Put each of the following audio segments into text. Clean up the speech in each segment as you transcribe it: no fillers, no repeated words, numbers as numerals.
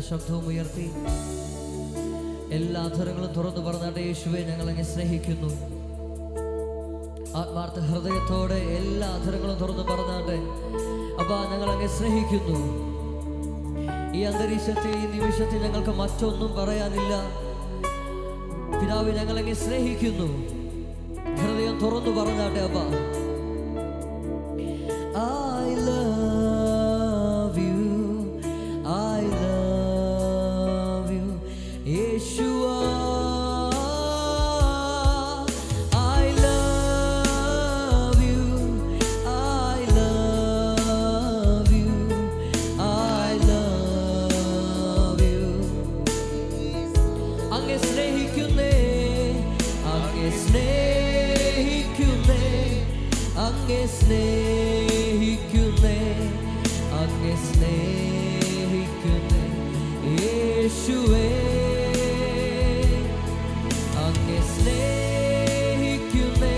ശബ്ദവും ഉയർത്തി എല്ലാ അധരങ്ങളും തുറന്നു പറഞ്ഞാട്ടെ, യേശുവെ ഞങ്ങളങ്ങ് സ്നേഹിക്കുന്നു. ആത്മാർത്ഥ ഹൃദയത്തോടെ എല്ലാ അധരങ്ങളും തുറന്നു പറഞ്ഞാട്ടെ, അപ്പാ ഞങ്ങളങ്ങ് സ്നേഹിക്കുന്നു. ഈ അന്തരീക്ഷത്തിൽ, ഈ നിമിഷത്തിൽ ഞങ്ങൾക്ക് മറ്റൊന്നും പറയാനില്ല. പിതാവേ, ഞങ്ങളങ്ങ് സ്നേഹിക്കുന്നു. ഹൃദയം തുറന്നു പറഞ്ഞാട്ടെ, അപ്പാ I love you, I love you, Yeshua. I love you, I love you, I love you. അങ്ങേ സ്നേഹിക്കുന്നേ, അങ്ങേ സ്നേഹിക്കുന്നേ, അങ്ങേ സ്നേഹിക്കുന്നേ, അങ്ങേ സ്നേഹിക്കുന്നേ, യേശുവേ. അങ്ങേ സ്നേഹിക്കുന്നേ,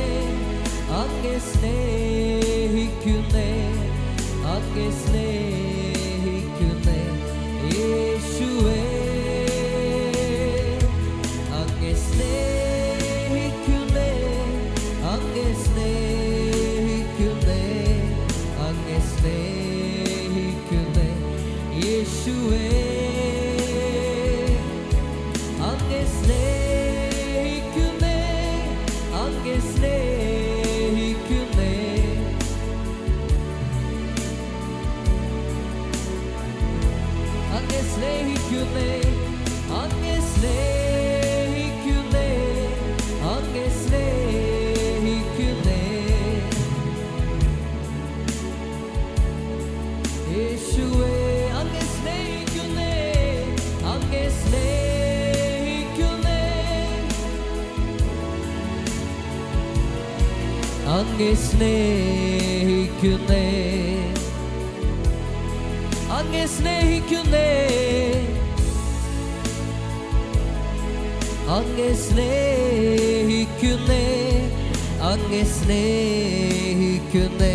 അങ്ങേ സ്നേഹിക്കുന്നേ, അങ്ങേ സ്നേഹിക്കുന്നേ, യേശുവേ. അങ്ങേ സ്നേഹിക്കുന്നേ, അങ്ങേ സ്നേഹിക്കുന്നേ, അങ്ങേ സ്നേഹിക്കുന്നേ, യേശുവേ. അങ്ങേ സ്നേഹിക്കുന്നേ, അങ്ങേ സ്നേഹിക്കുന്നേ, അങ്ങേ സ്നേഹിക്കുന്നേ, അങ്ങേ സ്നേഹിക്കുന്നേ, അങ്ങേ സ്നേഹിക്കുന്നേ, യേശുവേ. അങ്ങേ സ്നേഹിക്കുന്നേ, അങ്ങേ സ്നേഹിക്കുന്നേ, അങ്ങേ സ്നേഹിക്കുന്നേ, അങ്ങേ സ്നേഹിക്കുന്നേ, അങ്ങേ സ്നേഹിക്കുന്നേ, അങ്ങേ സ്നേഹിക്കുന്നേ,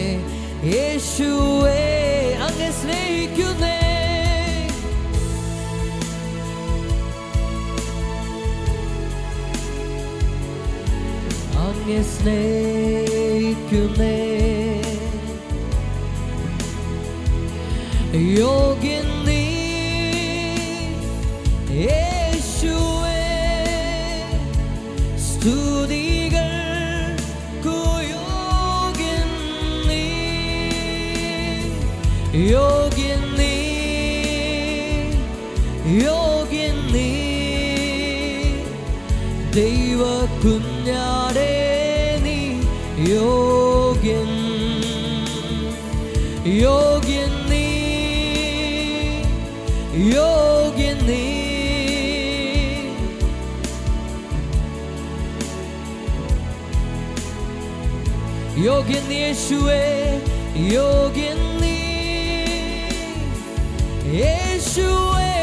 യേശുവേ. അങ്ങേ സ്നേഹിക്കുന്നേ, അങ്ങേ സ്നേഹിക്കുന്നേ, യോഗ്യൻ നീ യേശുവേ, സ്തുതികൾക്കു യോഗ്യൻ നീ, യോഗ്യൻ നീ, യോഗ്യൻ നീ, ദൈവ കുഞ്ഞാടേ നീ യോഗ്യൻ, യോഗ്യൻ നീ, യോഗ്യൻ നീ, യോഗ്യൻ നീ യേശുവേ, യോഗ്യൻ നീ യേശുവേ.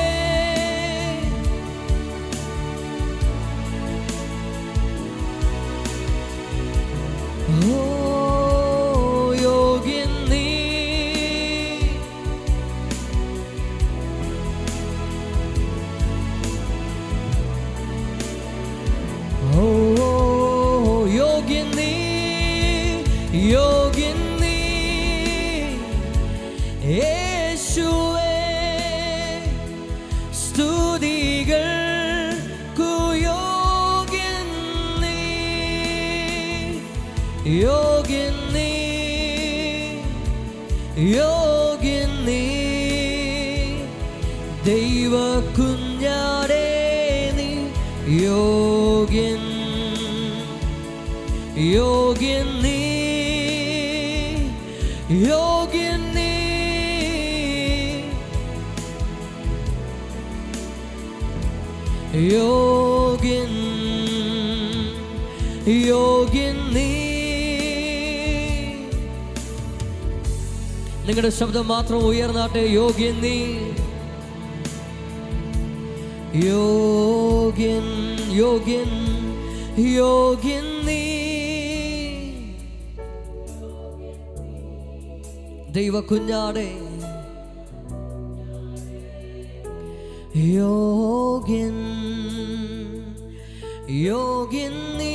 ഓ യോഗ്യൻ നീ, ഓ യോഗ്യൻ നീ, യോഗ്യൻ നീ, യേശുവേ, സ്തുതികൾക്കു യോഗ്യൻ നീ, യോഗ്യൻ നീ, യോഗ്യൻ നീ, ദൈവ കുഞ്ഞാടേ നീ യോഗ്യൻ, യോഗ്യൻ നീ, യോഗ്യൻ നീ, യോഗ്യൻ, യോഗ്യൻ നീ. നിങ്ങളുടെ ശബ്ദം മാത്രം ഉയർന്നാട്ടെ, യോഗ്യൻ നീ, യോഗ്യൻ, യോഗ്യൻ, യോഗ്യൻ നീ, ദൈവ കുഞ്ഞാടേ യോഗ്യൻ യോഗ്യൻ നീ,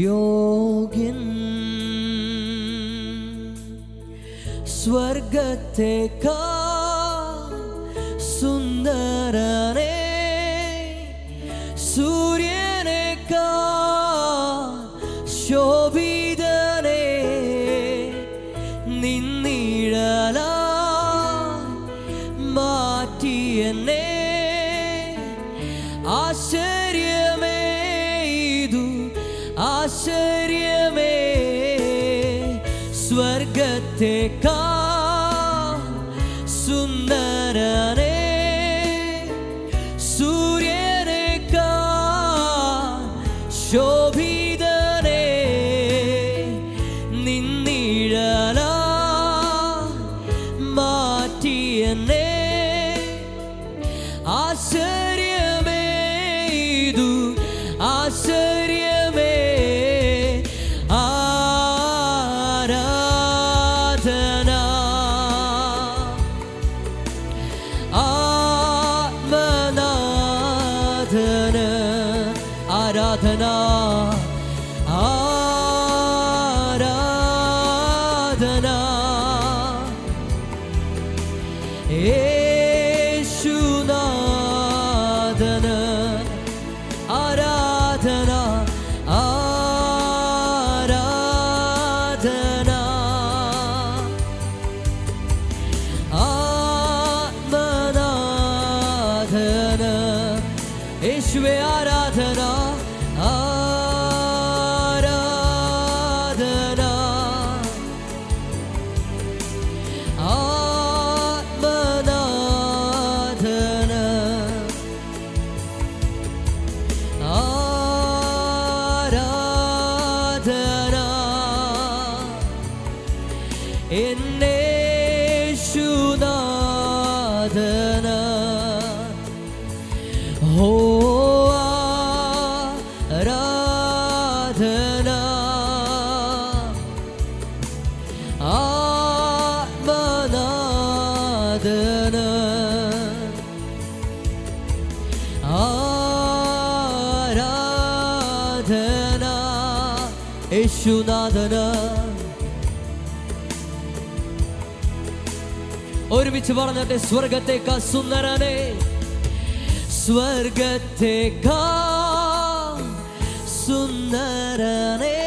യോഗ്യൻ സ്വർഗത്തേക്കാൾ സുന്ദരനേ, സൂര്യനേക്കാൾ ശോഭിതനേ, നിന്നിഴലാ മാറ്റിയെന്നെ, ആശ്ചര്യമേ ഇതു ആശ്ചര്യമേ, സ്വർഗത്തേക്കാൾ സുന്ദരനേ, സൂര്യനേക്കാൾ ശോഭിതനേ, നിന്നിഴലാ മാറ്റിയെന്നെ, ആശ്ചര്യമേ ഇതു ആശ്ചര്യമേ, ആരാധന ആത്മനാഥന, ആരാധന ആരാധന, യേശുനാഥന ആരാധന ആരാധന, ആത്മനാഥന യേശുവേ ആരാധന ആരാധന, ആത്മനാഥന ആരാധന, എന്നേശുനാഥന, ഓ ആരാധന ആത്മനാഥന ആരാധന, യേശുനാഥന. ഒരുമിച്ച് പറഞ്ഞാട്ടെ, സ്വർഗത്തേക്കാൾ സുന്ദരനേ, സ്വർഗത്തേക്കാൾ സുന്ദരനേ,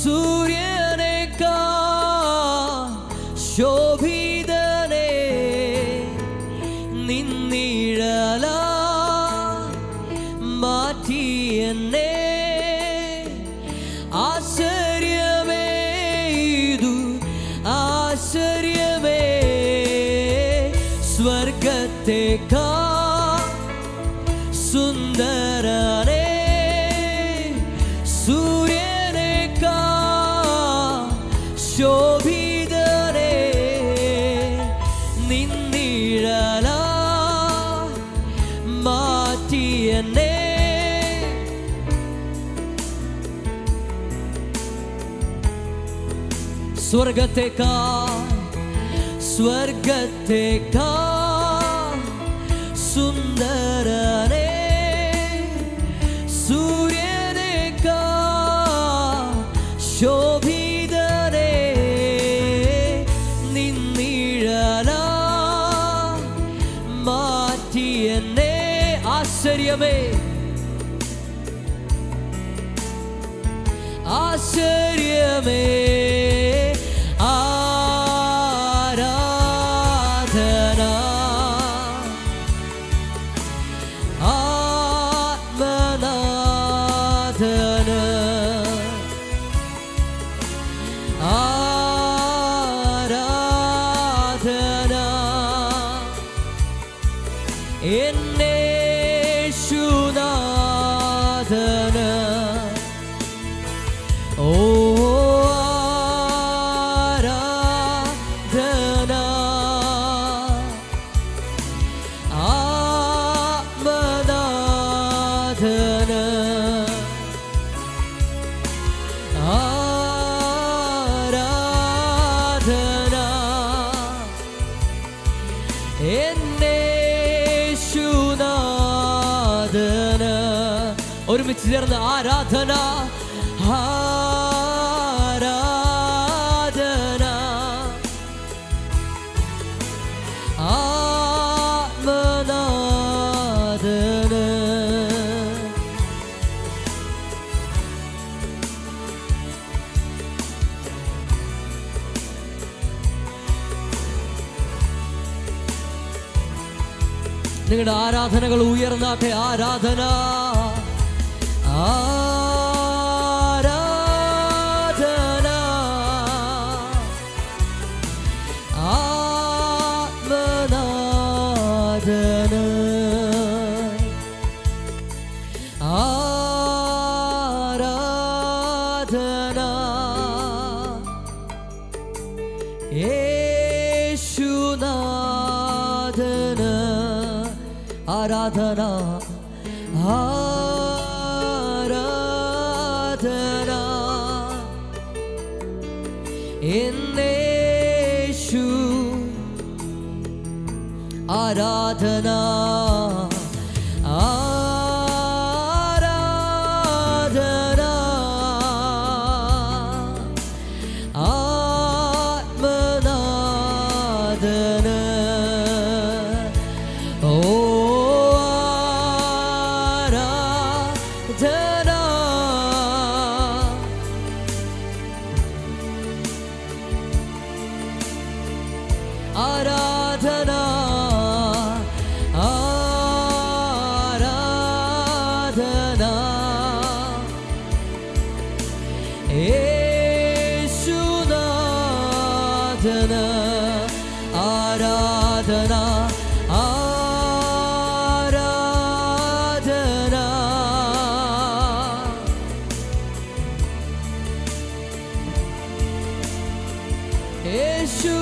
സൂര്യനേക്കാൾ ശോഭിതനേ, നിന്നിഴലാ മാറ്റിയെന്നെ, ആശ്ചര്യമേ ഇതു ആശ്ചര്യമേ, സ്വർഗത്തേക്കാൾ സുന്ദരനേ, സൂര്യനേക്കാൾ ശോഭിതനേ, നിന്നിഴലാ മാറ്റിയെന്നെ, സ്വർഗത്തേക്കാൾ സ്വർഗത്തേക്കാൾ സുന്ദരനേ, സൂര്യനേക്കാൾ ശോഭിതനേ, നിന്നിഴലാ മാറ്റിയെന്നെ, ആശ്ചര്യമേ ആശ്ചര്യമേ, ആരാധന ആത്മനാഥന ആരാധന, എന്നേശുനാഥന, ഓ ആരാധന ആത്മനാഥന എന്നേശുനാഥന് ഒരുമിച്ച് ചേർന്ന് ആരാധന ആരാധന ആത്മനാഥന് നിങ്ങളുടെ ആരാധനകൾ ഉയർന്നാട്ടെ. ആരാധന ആരാധന ആത്മനാഥന് ആരാധന യേശുനാഥന് ആരാധന ആരാധന എന്നേശു ആരാധന ആരാധന ആത്മനാഥന് ആരാധന ആരാധന യേശുനാഥന് ആരാധന ആരാധന യേശു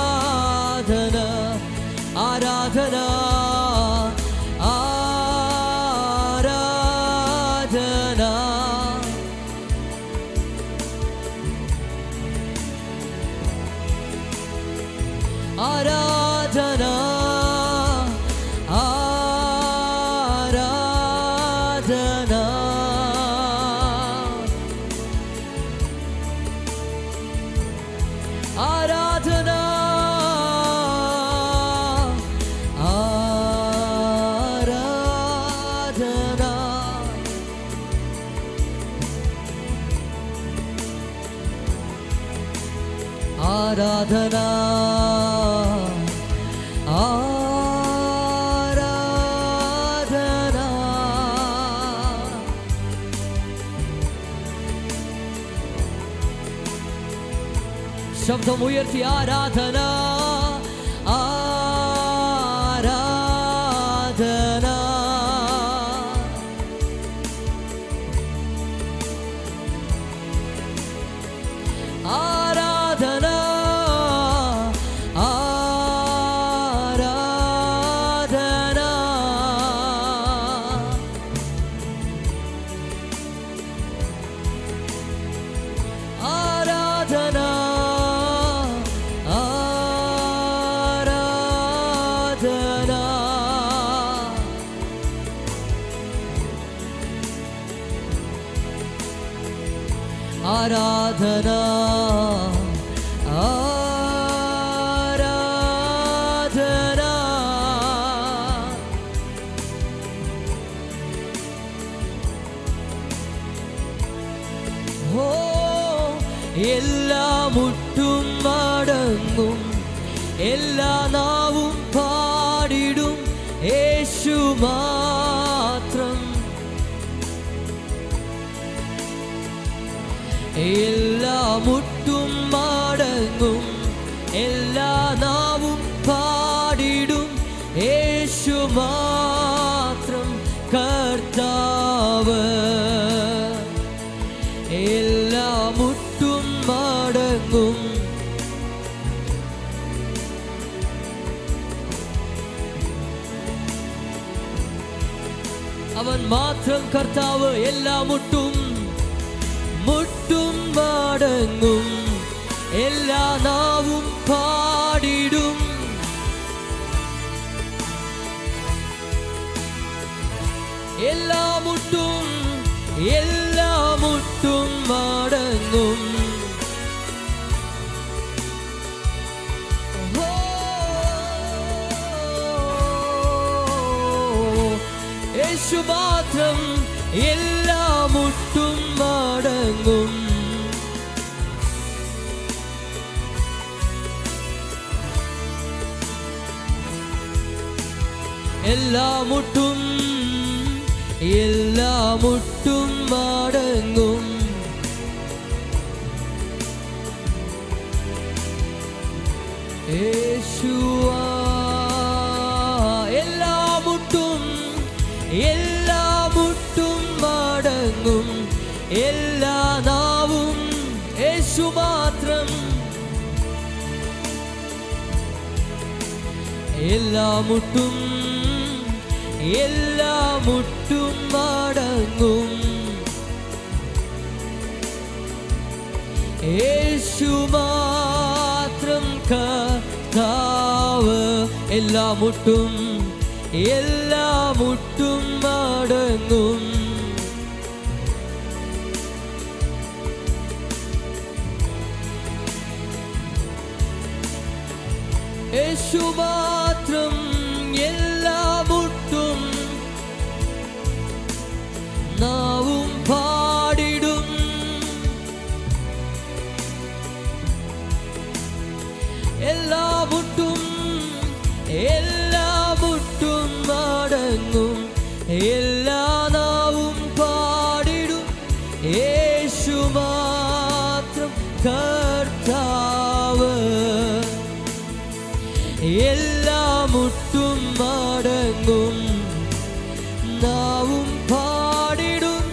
എന്നേശുനാഥന് ആരാധന ആരാധന ആരാധന ആരാധന ആരാധന ആരാധന ആരാധന ആരാധന ശബ്ദം ഉയർത്തി ആരാധന ആരാധന ആരാധന ആരാധന ആരാധന ആരാധന ആരാധന ഓ എല്ലാ മുട്ടും മടങ്ങും എല്ലാ നാവും പാടിടും യേശു മാത്രം എല്ലാ മുട്ടും മടങ്ങും, എല്ലാ നാവും പാടിടും, യേശു മാത്രം കർത്താവ്. എല്ലാ മുട്ടും മടങ്ങും, അവൻ മാത്രം കർത്താവ്. എല്ലാ മുട്ടും മടങ്ങും, എല്ലാ നാവും പാടിടും, എല്ലാ മുട്ടും മടങ്ങും. യേശു മാത്രം എല്ലാ മുട്ടും മടങ്ങും. എല്ലാ മുട്ടും മടങ്ങും. യേശുവാ എല്ലാ മുട്ടും മടങ്ങും, എല്ലാ നാവും യേശു മാത്രം. എല്ലാ മുട്ടും മടങ്ങും, യേശു മാത്രം കർത്താവ്. എല്ലാ മുട്ടും മടങ്ങും. യേശു മാത്രം എല്ലാ മുട്ടും നാവും പാടിടും, എല്ലാ മുട്ടും മടങ്ങും, എല്ലാ നാവും പാടിടും, യേശു മാത്രം കർത്താവ്. എല്ലാ മുട്ടും മടങ്ങും, നാവും പാടിടും,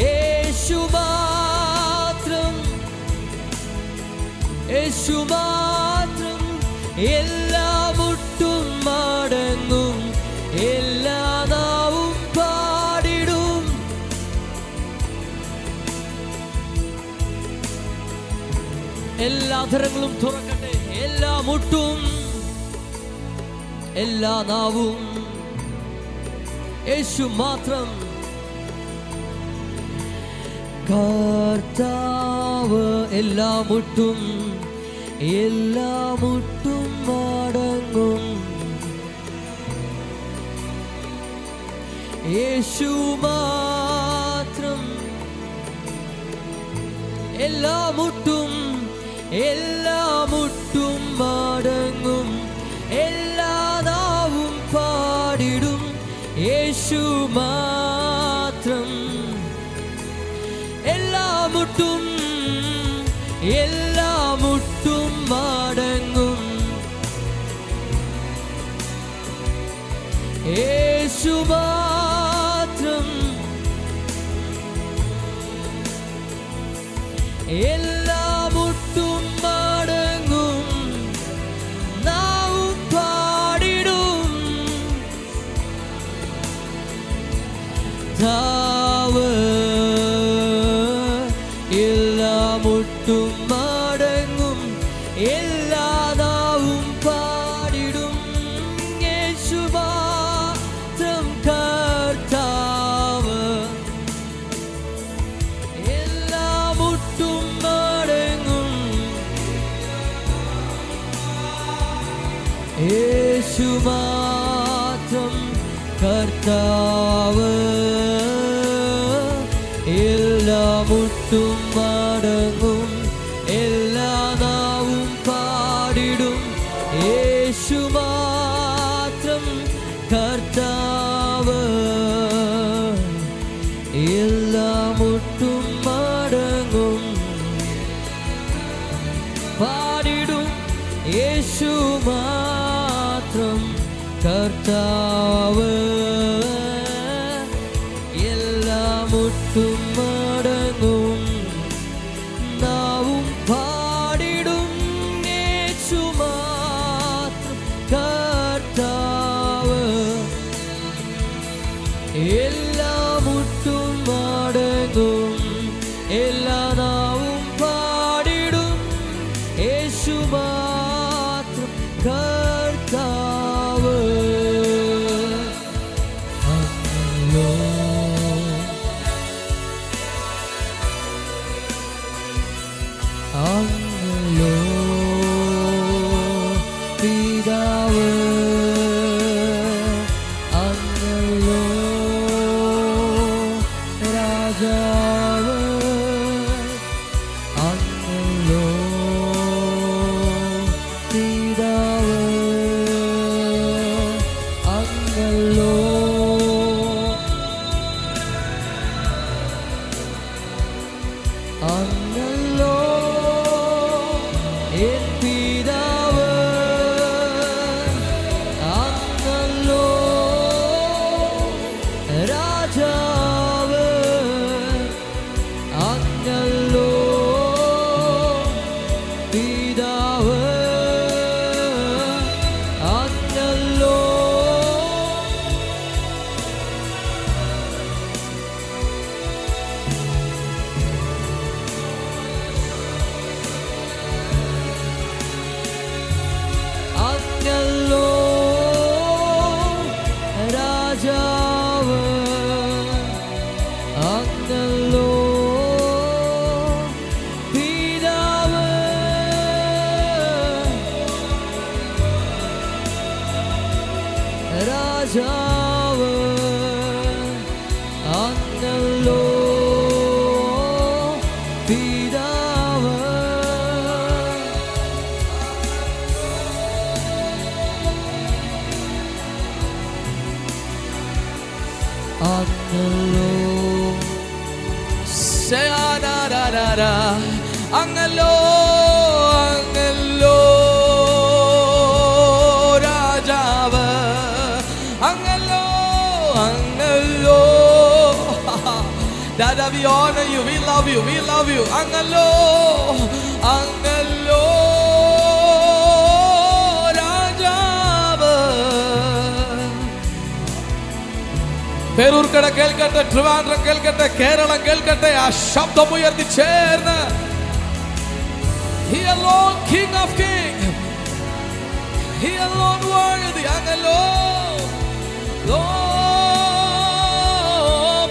യേശു മാത്രം. എല്ലാ മുട്ടും മടങ്ങും, എല്ലാ നാവും പാടിടും. എല്ലാ അധരങ്ങളും തുറക്കട്ടെ. എല്ലാ മുട്ടും എല്ലാ നാവും യേശു മാത്രം കർത്താവ്. എല്ലാ മുട്ടും മടങ്ങും, യേശു മാത്രം. എല്ലാ മുട്ടും മടങ്ങും, എല്ലാ നാവും പാടിടും, യേശു മാത്രം. എല്ലാ മുട്ടും മടങ്ങും, യേശു മാത്രം. എല്ലാ മുട്ടും മടങ്ങും, നാവും പാടിടും, താവ്. എല്ലാ മുട്ടും മടങ്ങും, എല്ലാ നാവും പാടിടും, യേശു മാത്രം കർത്താവ്. എല്ലാ മുട്ടും മടങ്ങും, യേശു മാത്രം കർത്താവ്. എല്ലാ മുട്ടും മടങ്ങും, എല്ലാ നാവും പാടിടും, യേശു മാത്രം കർത്താവ്. എല്ലാ മുട്ടും മടങ്ങും, കർത്താവ് എല്ലാം മുട്ടും മടങ്ങും, നാവും പാടിടും യേശു മാത്രം കർത്താവ്. എല്ലാം മുട്ടും മടങ്ങും, എല്ലാ നാവും പാടിടും യേശു മാത്രം കർത്താവ്. അങ്ങല്ലോ പിതാവ്, അങ്ങല്ലോ രാജാവ്, അങ്ങല്ലോ പിതാവ്, അങ്ങല്ലോ അങ്ങല്ലോ എൻ പിതാവ്, അങ്ങല്ലോ രാജാവ്, അങ്ങല്ലോ പിതാവ്, അങ്ങല്ലോ അങ്ങല്ലോ രാജാവ്, അങ്ങല്ലോ പിതാവ്, രാജാവ്, അങ്ങല്ലോ പിതാവ്. അങ്ങല്ലോ അങ്ങല്ലോ അങ്ങല്ലോ രാജാവ്, അങ്ങല്ലോ അങ്ങല്ലോ. Dada, we honor you, we love you, we love you. അങ്ങല്ലോ അങ്ങല്ലോ രാജാവ്. പേരൂർക്കട കേൾക്കട്ടെ, ട്രിവാൻഡ്രം കേൾക്കട്ടെ, കേരളം കേൾക്കട്ടെ. ആ ശബ്ദം ഉയർത്തി ചേർന്ന് He alone King of Kings, He alone worthy. അങ്ങല്ലോ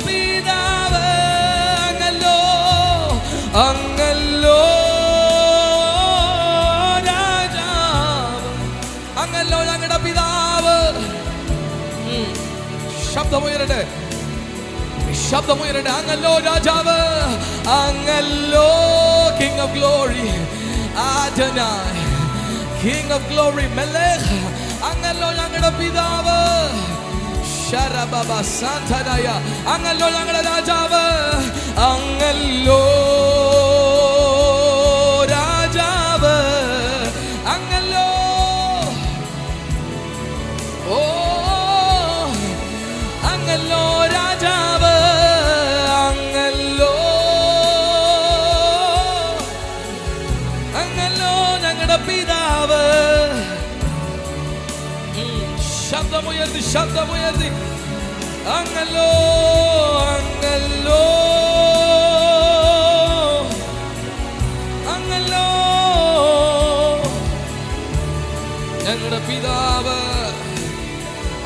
പിതാവ്, അങ്ങല്ലോ അങ്ങല്ലോ രാജാവ്, അങ്ങല്ലോ ഞങ്ങളുടെ പിതാവ്. ശബ്ദമുയരട്ടെ, ശബ്ദമുയരട്ടെ. അങ്ങല്ലോ രാജാവ്, അങ്ങല്ലോ King of Glory, Adonai, King of Glory, Melech. അങ്ങല്ലോ ഞങ്ങളുടെ പിതാവ്. ശരബബ സാന്തനായ, അങ്ങല്ലോ ഞങ്ങളുടെ രാജാവ്, അങ്ങല്ലോ രാജാവ്, അങ്ങല്ലോ ഓ അങ്ങല്ലോ രാജാവ്, അങ്ങല്ലോ അങ്ങല്ലോ ഞങ്ങളുടെ പിതാവ്. ശബ്ദമുയർത്തി, ശബ്ദമുയർത്തി. അങ്ങല്ലോ അങ്ങല്ലോ അങ്ങല്ലോ ഞങ്ങളുടെ പിതാവ്,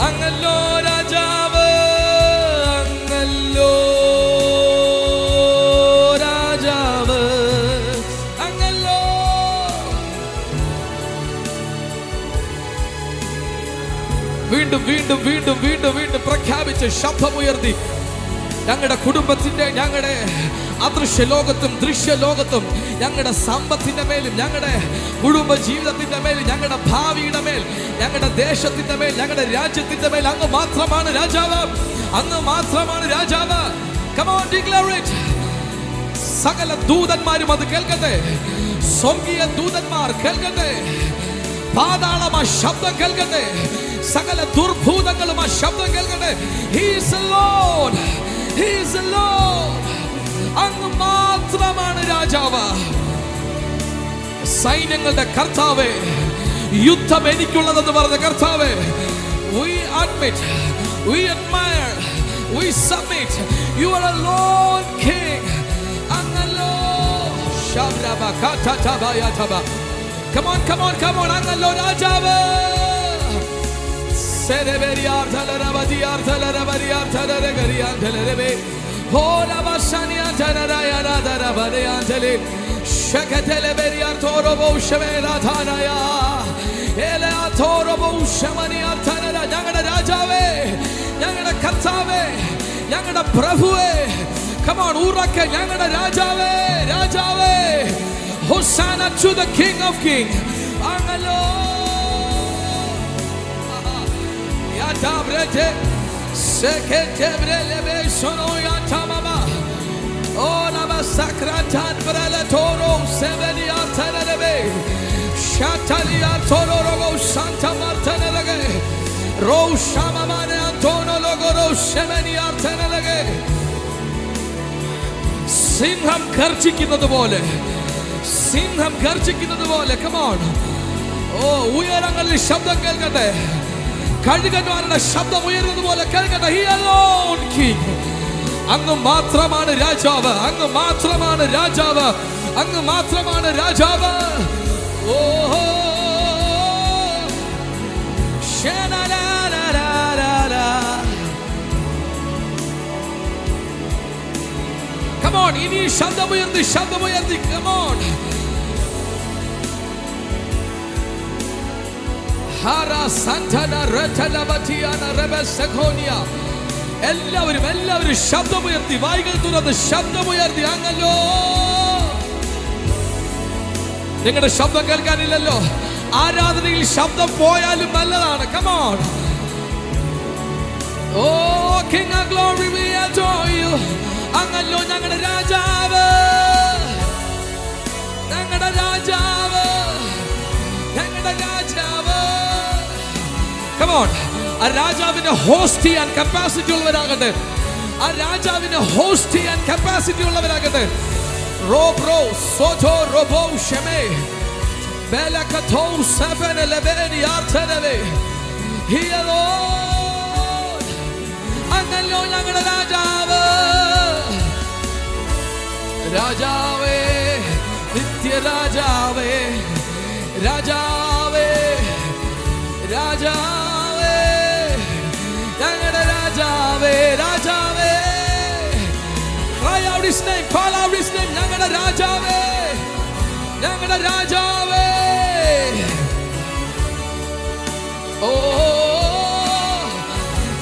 അങ്ങല്ലോ രാജാവ്, അങ്ങല്ലോ രാജാവ്, അങ്ങല്ലോ. വീണ്ടും വീണ്ടും വീണ്ടും വീണ്ടും വീണ്ടും പ്രഖ്യാപിച്ച് ശബ്ദമുയർത്തി. ഞങ്ങളുടെ കുടുംബത്തിന്റെ, ഞങ്ങളുടെ അദൃശ്യ ലോകത്തും ദൃശ്യലോകത്തും, ഞങ്ങളുടെ സമ്പത്തിന്റെ മേലും, ഞങ്ങളുടെ കുടുംബ ജീവിതത്തിന്റെ മേൽ, ഞങ്ങളുടെ ഭാവിയുടെ മേൽ, ഞങ്ങളുടെ ദേശത്തിന്റെ മേൽ, ഞങ്ങളുടെ രാജ്യത്തിന്റെ മേൽ അങ്ങ് മാത്രമാണ് രാജാവ്, അങ്ങ് മാത്രമാണ് രാജാവ്. Come on, declare it. സകല ദൂതന്മാരും അത് കേൾക്കട്ടെ, സ്വർഗീയ ദൂതന്മാർ കേൾക്കട്ടെ, പാതാളമ ശബ്ദം കേൾക്കട്ടെ, സകല ദുർഭൂതങ്ങളും ആ ശബ്ദം കേൾക്കട്ടെ. He is the Lord. He is the Lord. അങ്ങ് മാത്രമാണ് രാജാവ്. സൈന്യങ്ങളുടെ കർത്താവേ, യുദ്ധം എനിക്കുള്ളതെന്ന് പറഞ്ഞ കർത്താവേ, we admit, we admire, we submit. You are a Lord King. Angalo shabraba kataba yataba. Come on, come on, come on. Angalo rajava. Sereberi arthala badi arthala bari arthala gari arthala be. Hola basani arthala ya radara bari arthala. Shakatele beri artoro bo shemera thanaya. Ele artoro bo shemani arthala. ഞങ്ങളുടെ രാജാവേ, ഞങ്ങളുടെ കർത്താവേ, ഞങ്ങളുടെ പ്രഭുവേ. Come on, ഉറക്കെ ഞങ്ങളുടെ രാജാവേ, രാജാവേ. Hosanna to the King of Kings. Angalo ya tabrete sekete lebe sono ya tamama. Ona masakratan brele toro seveni atanelebe. Shatali atoro rogo Santa Martanelege. Roshamamane Antono Logoro Shemeni Artanelege. സിംഹം ഗർജിക്കുന്നത് പോലെ, സിംഹം ഗർജിക്കുന്നത് പോലെ. Come on. ഓ, ഉയരങ്ങളിൽ ശബ്ദം കേൾക്കട്ടെ. കഴുകന്മാരുടെ ശബ്ദം ഉയരുന്നത് പോലെ കേൾക്കട്ടെ. He alone King. അങ്ങ് മാത്രമാണ് രാജാവ്, അങ്ങ് മാത്രമാണ് രാജാവ്, അങ്ങ് മാത്രമാണ് രാജാവ്. ഓ Come on, ini ശബ്ദമുയർത്തി, ശബ്ദമുയർത്തി. Come on. Hara Santana Retala Batiana Rebesekonia. എല്ലാവരും എല്ലാവരും ശബ്ദമുയർത്തി, വായികൾ തുറന്ന് ശബ്ദമുയർത്തി. അങ്ങല്ലോ നിങ്ങളുടെ ശബ്ദം കേൾക്കാനില്ലല്ലോ. ആരാധനയിൽ ശബ്ദം പോയാലും നല്ലതാണ്. Come on. Oh King of Glory, we adore you. അങ്ങല്ലോ ഞങ്ങളുടെ രാജാവ്, ഞങ്ങളുടെ രാജാവ്, ഞങ്ങളുടെ രാജാവ്. Come on. ആ രാജാവിനെ ഹോസ്റ്റ് ചെയ്യാൻ കപ്പാസിറ്റി ഉള്ളവരാകട്ടെ. ആ രാജാവിനെ ഹോസ്റ്റ് ചെയ്യാൻ കപ്പാസിറ്റി ഉള്ളവരാകട്ടെ. റോബ്രോ സോട്ടോ റോബോ ഷെമേ ബെലകതോ സെവന ലെബനി ആർതനവേ. He alone. അങ്ങല്ലോ ഞങ്ങളുടെ രാജാവ്, രാജാവേ, നിത്യരാജാവേ, രാജാവേ, രാജാവേ, ഞങ്ങളുടെ രാജാവേ, രാജാവേ. Cry out his name, call out his name. ഞങ്ങളുടെ രാജാവേ, ഞങ്ങളുടെ രാജാവേ. ഓ,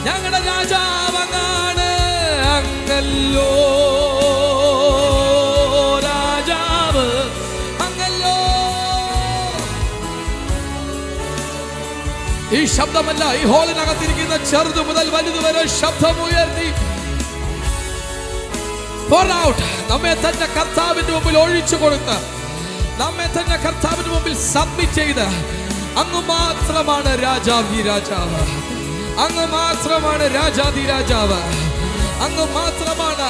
ഞങ്ങളുടെ രാജാവ് അങ്ങാണ്. അങ്ങല്ലോ രാജാവ്, അങ്ങല്ലോ. ഈ ശബ്ദമല്ല, ഈ ഹോളിനകത്തിരിക്കുന്ന ചെറുത് മുതൽ വലുത് വരെ ശബ്ദമുയർത്തി pour out. നമ്മെ തന്നെ കർത്താവിന്റെ മുമ്പിൽ ഒഴിച്ചു കൊടുത്ത്, നമ്മെ തന്നെ കർത്താവിന്റെ മുമ്പിൽ സബ്മിറ്റ് ചെയ്ത്, അങ്ങ് മാത്രമാണ് രാജാവി രാജാവ്, അങ്ങ് മാത്രമാണ് രാജാതി രാജാവ്, അങ്ങ് മാത്രമാണ്.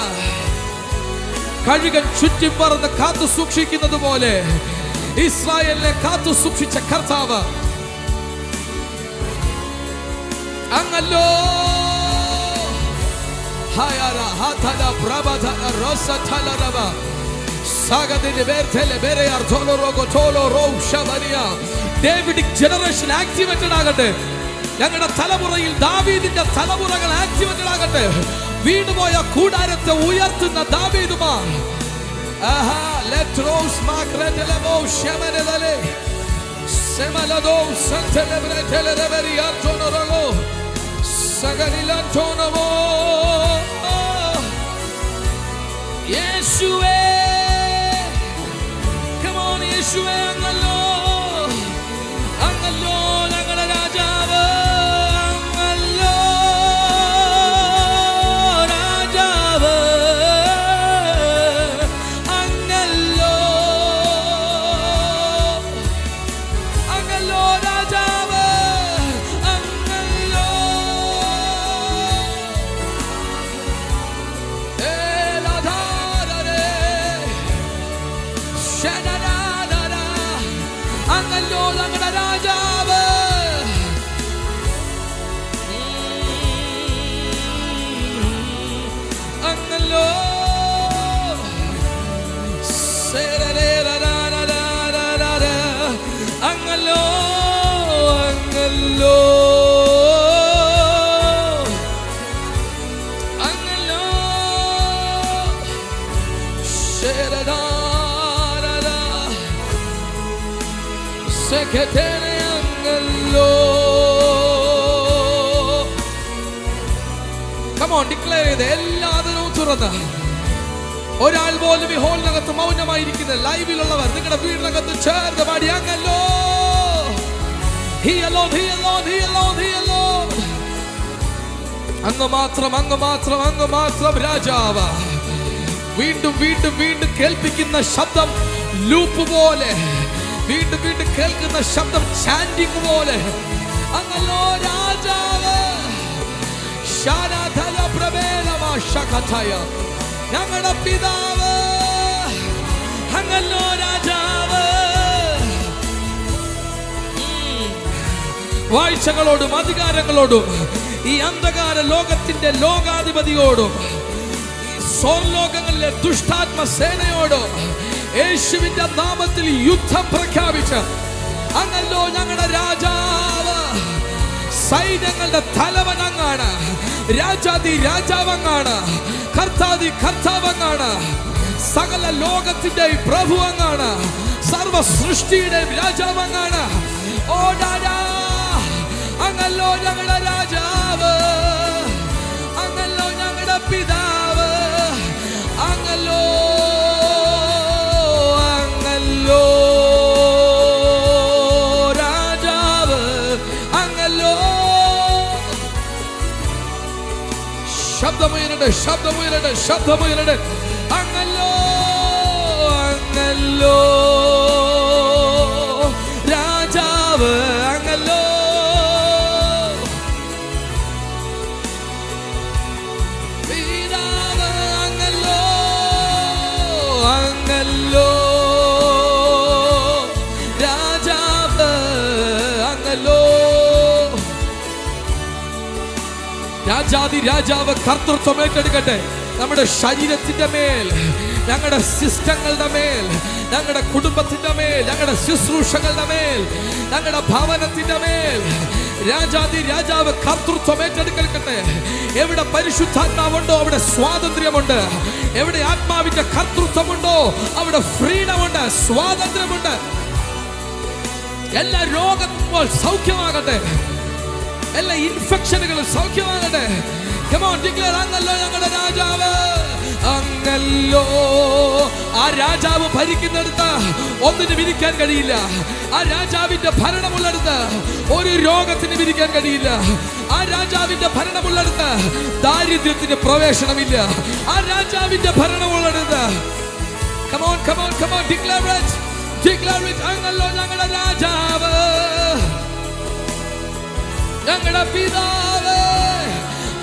കഴുകൻ ചുറ്റി പറന്ന് കാത്തു സൂക്ഷിക്കുന്നത് പോലെ ഇസ്രായേലിനെ കാത്തു സൂക്ഷിച്ച കർത്താവ് അങ്ങല്ലോ. Hayara hatala brabata rosa talaraba sagadine bertele bereyar tolo rogo tolo ro shabania. Davidic generation activated agate. ഞങ്ങളുടെ തലമുറയിൽ ദാവീദിന്റെ തലമുറകൾ ആക്ടിവേറ്റഡ് ആകട്ടെ. വീണുപോയ കൂടാരത്തെ ഉയർത്തുന്ന ദാവീദുമാർ. ആഹാ ലെട്രോസ് മാക്രതലബോ ഷമനലലെ സെമലദോ സന്തലബ്രതലബരി ആർട്ടോനോറോ സഗനിലന്റോനമോ. യേശുവേ, come on യേശുവേ. അങ്ങല്ലോ, അങ്ങല്ലോ ഞങ്ങളുടെ രാജാവ്, അങ്ങല്ലോ രാജാവ്, അങ്ങല്ലോ, അങ്ങല്ലോ രാജാവ്, അങ്ങല്ലോ. അങ്ങല്ലോ അങ്ങല്ലോ അങ്ങല്ലോ അങ്ങല്ലോ. Come on, declare ചെയ്ത് എല്ലാവരും തുറന്ന്. ഒരാൾ പോലും ഈ ഹോളിനകത്ത് മൗനമായിരിക്കുന്ന ലൈവിലുള്ളവർ നിങ്ങളുടെ വീടിനകത്ത് ചേർന്ന് പാടി അങ്ങല്ലോ. He alone, he alone, he alone, he alone. അങ്ങ് മാത്രം, അങ്ങ് മാത്രം, അങ്ങ് മാത്രം രാജാവ്. വീണ്ടും വീണ്ടും വീണ്ടും കേൾപ്പിക്കുന്ന ശബ്ദം ലൂപ്പ് പോലെ, വീണ്ടും വീണ്ടും കേൾക്കുന്ന ശബ്ദം ചാൻഡിങ് പോലെ. അങ്ങല്ലോ രാജാവ്. ശാനാഥല പ്രവേലമ ശഖതയ. ഞങ്ങളുടെ പിതാവ് അങ്ങല്ലോ രാജാവ്. വാഴ്ചകളോടും അധികാരങ്ങളോടും ഈ അന്ധകാര ലോകത്തിന്റെ ലോകാധിപതിയോടും സ്വർലോകങ്ങളിലെ ദുഷ്ടാത്മ സേനയോടും യേശുവിന്റെ നാമത്തിൽ യുദ്ധം പ്രഖ്യാപിച്ച് അങ്ങല്ലോ ഞങ്ങളുടെ രാജാവ്. സൈന്യങ്ങളുടെ തലവൻ അങ്ങാണ്. രാജാതി രാജാവങ്ങാണ്. കർത്താതി കർത്താവങ്ങാണ്. സകല ലോകത്തിന്റെയും പ്രഭു അങ്ങാണ്. സർവ സൃഷ്ടിയുടെയും രാജാവങ്ങാണ്. ഓ രാജാ അങ്ങല്ലോ ഞങ്ങളുടെ രാജാവ്. അങ്ങല്ലോ ഞങ്ങളുടെ പിതാവ്. അങ്ങല്ലോ അങ്ങല്ലോ രാജാവ്. അങ്ങല്ലോ. ശബ്ദമുയരട്ടെ, ശബ്ദമുയരട്ടെ, ശബ്ദമുയരട്ടെ. അങ്ങല്ലോ അങ്ങല്ലോ രാജാവ്. അങ്ങല്ലോ പിതാവ്. അങ്ങല്ലോ അങ്ങല്ലോ രാജാവ്. അങ്ങല്ലോ രാജാതി രാജാവ് കർത്തൃത്വം ഏറ്റെടുക്കട്ടെ. നമ്മുടെ ശരീരത്തിന്റെ മേൽ, ഞങ്ങളുടെ സിസ്റ്റങ്ങളുടെ മേൽ, ഞങ്ങളുടെ കുടുംബത്തിന്റെ മേൽ, ഞങ്ങളുടെ ശുശ്രൂഷകളുടെ മേൽ, ഞങ്ങളുടെ ഭവനത്തിന്റെ മേൽ രാജാതി രാജാവ് കർത്തൃത്വം ഏറ്റെടുക്കട്ടെ. എവിടെ പരിശുദ്ധാത്മാവുണ്ടോ അവിടെ സ്വാതന്ത്ര്യമുണ്ട്. എവിടെ ആത്മാവിന്റെ കർത്തൃത്വമുണ്ടോ അവിടെ ഫ്രീഡമുണ്ട്, സ്വാതന്ത്ര്യമുണ്ട്. എല്ലാ രോഗവും സൗഖ്യമാകട്ടെ. എല്ലാ ഇൻഫെക്ഷനുകളും സൗഖ്യമാകട്ടെ. Come on, declare അങ്ങല്ലോ ഞങ്ങളുടെ രാജാവ്. അങ്ങല്ലോ. ആ രാജാവ് ഭരിക്കുന്നിടത്ത് ഒന്നിനും ഇരിക്കാൻ കഴിയില്ല. ആ രാജാവിന്റെ ഭരണമുള്ളിടത്ത് ഒരു രോഗത്തിന് ഇരിക്കാൻ കഴിയില്ല. ആ രാജാവിന്റെ ഭരണമുള്ളിടത്ത് ദാരിദ്ര്യത്തിന് പ്രവേശനമില്ല. ആ രാജാവിന്റെ ഭരണമുള്ളിടത്ത് come on, come on, come on, declare it, declare it. അങ്ങല്ലോ ഞങ്ങളുടെ രാജാവ്. ഞങ്ങളുടെ പിതാവ്.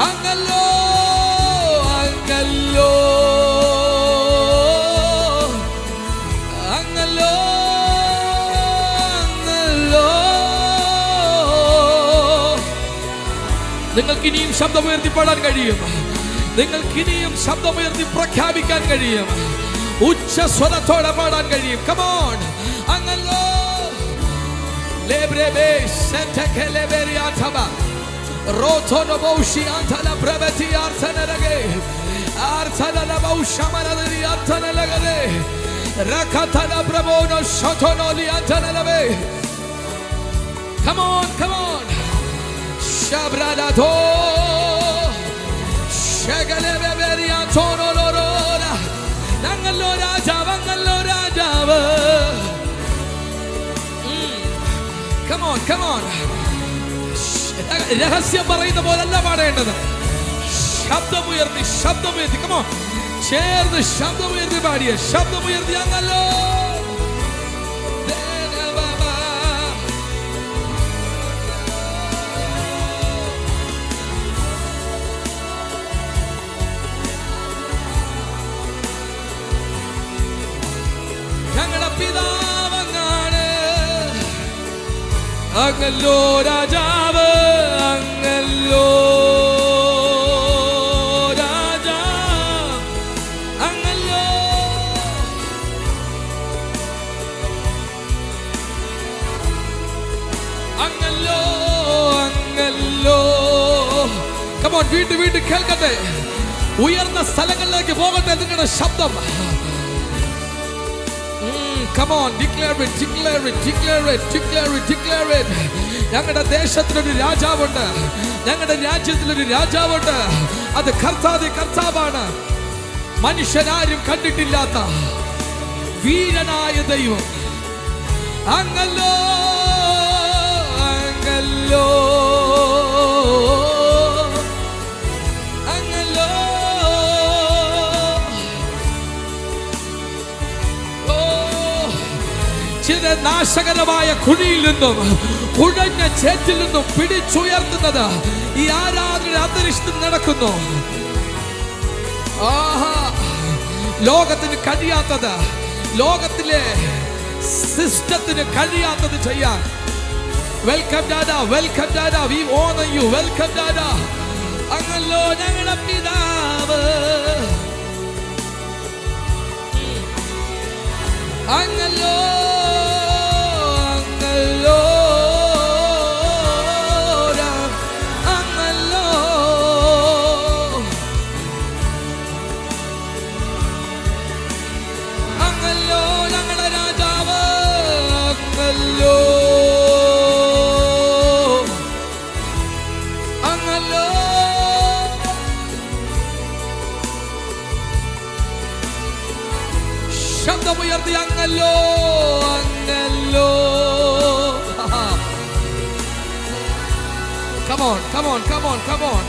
അങ്ങല്ലോ അങ്ങല്ലോ അങ്ങല്ലോ അങ്ങല്ലോ. നിങ്ങൾക്കിനിയും ശബ്ദമുയർത്തി പാടാൻ കഴിയും. നിങ്ങൾക്കിനിയും ശബ്ദമുയർത്തി പ്രഖ്യാപിക്കാൻ കഴിയും. ഉച്ചസ്വരത്തോടെ പാടാൻ കഴിയും. Come on. അങ്ങല്ലോ ലേബ്രബേ സെറ്റകെലെബെരിയാതബ റോതോനബോഷി അന്തല പ്രബതി അർത്തനലഗേ അർത്തനല ബൗഷമനലി അർത്തനലഗേ രകതന പ്രബോന ശതനോലി അർത്തനലബേ. Come on, come on. Shabradado ശകലബെരിയാതോനോലോല. ഞങ്ങളോ രാജാവ്. ഞങ്ങളോ രാജാവ്. Come on, come on. രഹസ്യം പറയുന്ന പോലല്ല പാടേണ്ടത്. ശബ്ദമുയർത്തി, ശബ്ദമുയർത്തി. Come on. ചേർന്ന് ശബ്ദമുയർത്തി പാടിയ ശബ്ദമുയർത്തി. അങ്ങല്ലോ ഞങ്ങളുടെ പിതാവങ്ങാണ്. അങ്ങല്ലോ രാജാവ്. അങ്ങല്ലോ രാജാ. അങ്ങല്ലോ on, വീണ്ടും വീണ്ടും കേൾക്കട്ടെ. ഉയർന്ന സ്ഥലങ്ങളിലേക്ക് പോകട്ടെ നിങ്ങളുടെ ശബ്ദം. Come on, declare it, declare it, declare it, declare it, declare it. ഞങ്ങളുടെ ദേശത്തിനൊരു രാജാവുണ്ട്, ഞങ്ങളുടെ രാജ്യത്തിലൊരു രാജാവുണ്ട്. അത് കർത്താവാണ്. മനുഷ്യരാരും കണ്ടിട്ടില്ലാത്ത വീരനായ ദൈവം. അങ്ങല്ലോ അങ്ങല്ലോ അങ്ങല്ലോ. ചില നാശകരമായ കുഴിയിൽ നിന്നും കുഴഞ്ഞ ചേറ്റിൽ നിന്നും പിടിച്ചുയർത്തുന്നത് ഈ ആരാധന അന്തരീക്ഷത്തിൽ നടക്കുന്നു. ലോകത്തിന് കഴിയാത്തത്, ലോകത്തിലെ സിസ്റ്റത്തിന് കഴിയാത്തത് ചെയ്യാൻ. Welcome dada, welcome dada, we honour you, welcome dada. അങ്ങല്ലോ ഞങ്ങളുടെ പിതാവ്, അങ്ങല്ലോ അങ്ങല്ലോ അങ്ങല്ലോ. അങ്ങല്ലോ ഞങ്ങളുടെ രാജാവ്, അങ്ങല്ലോ അങ്ങല്ലോ. ശബ്ദമുയർത്തി അങ്ങല്ലോ അങ്ങല്ലോ. Come on, come on, come on, come on.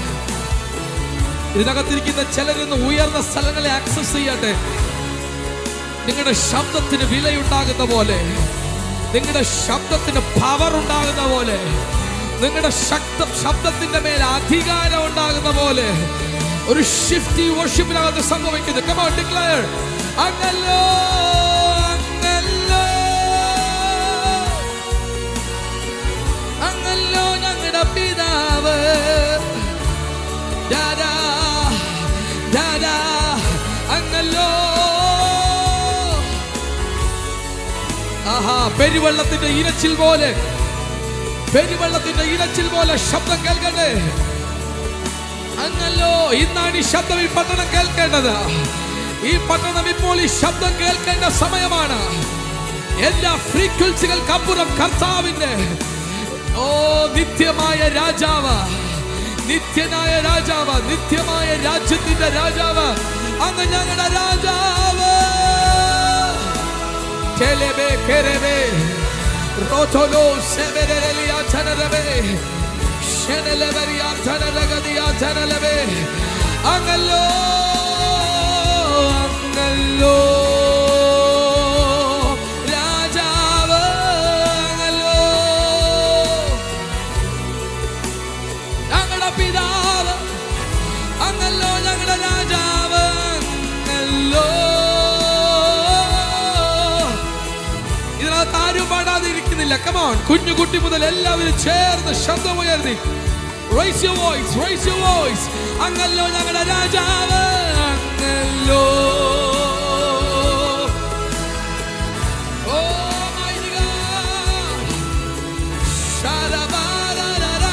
ഇതിനകത്തിരിക്കുന്ന ചിലരിന്ന് ഉയർന്ന സ്ഥലങ്ങളെ ആക്സസ് ചെയ്യട്ടെ. നിങ്ങളുടെ ശബ്ദത്തിന് വിലയുണ്ടാകുന്ന പോലെ, നിങ്ങളുടെ ശബ്ദത്തിന് പവർ ഉണ്ടാകുന്ന പോലെ, നിങ്ങളുടെ ശബ്ദത്തിന്റെ മേൽ അധികാരം ഉണ്ടാകുന്ന പോലെ ഒരു ഷിഫ്റ്റ് ഈ വർഷിപ്പിനകത്ത് സംഭവിക്കുന്നത്. Come on, declare. അങ്ങല്ലോ അങ്ങല്ലോ അങ്ങല്ലോ ഞങ്ങളുടെ പിതാവ്. ദാദാ ദാദാ അങ്ങല്ലോ. പെരുവെള്ളത്തിന്റെ ഇരച്ചിൽ പോലെ, പെരുവെള്ളത്തിന്റെ ഇരച്ചിൽ പോലെ ശബ്ദം കേൾക്കട്ടെ. അങ്ങല്ലോ. ഇന്നാണ് ഈ ശബ്ദം ഈ പട്ടണം കേൾക്കേണ്ടത്. ഈ പട്ടണം ഇപ്പോൾ ഈ ശബ്ദം കേൾക്കേണ്ട സമയമാണ്. എല്ലാ ഫ്രീക്വൻസികൾക്കപ്പുറം കർത്താവിന്റെ നിത്യമായ രാജാവ്, നിത്യനായ രാജാവ്, നിത്യമായ രാജ്യത്തിന്റെ രാജാവ്, അങ്ങ് ഞങ്ങളുടെ രാജാവ്. Kelebe kerebe rotolo sebereli atanebe sheneleberi atanelagadi atanelebe. Angalo angalo രാജാവ്, അങ്ങല്ലോ ഞങ്ങളുടെ പിതാവ്, അങ്ങല്ലോ ഞങ്ങളുടെ രാജാവ്, അങ്ങല്ലോ. ആരും പാടാതിരിക്കുന്നില്ല. Come on, കുഞ്ഞു കുട്ടി മുതൽ എല്ലാവരും ചേർന്ന് ശബ്ദമുയർത്തി raise your voice, raise your voice. അങ്ങല്ലോ ഞങ്ങളുടെ രാജാവ്, അങ്ങല്ലോ. Oh my God, ശരബാരരരരരല.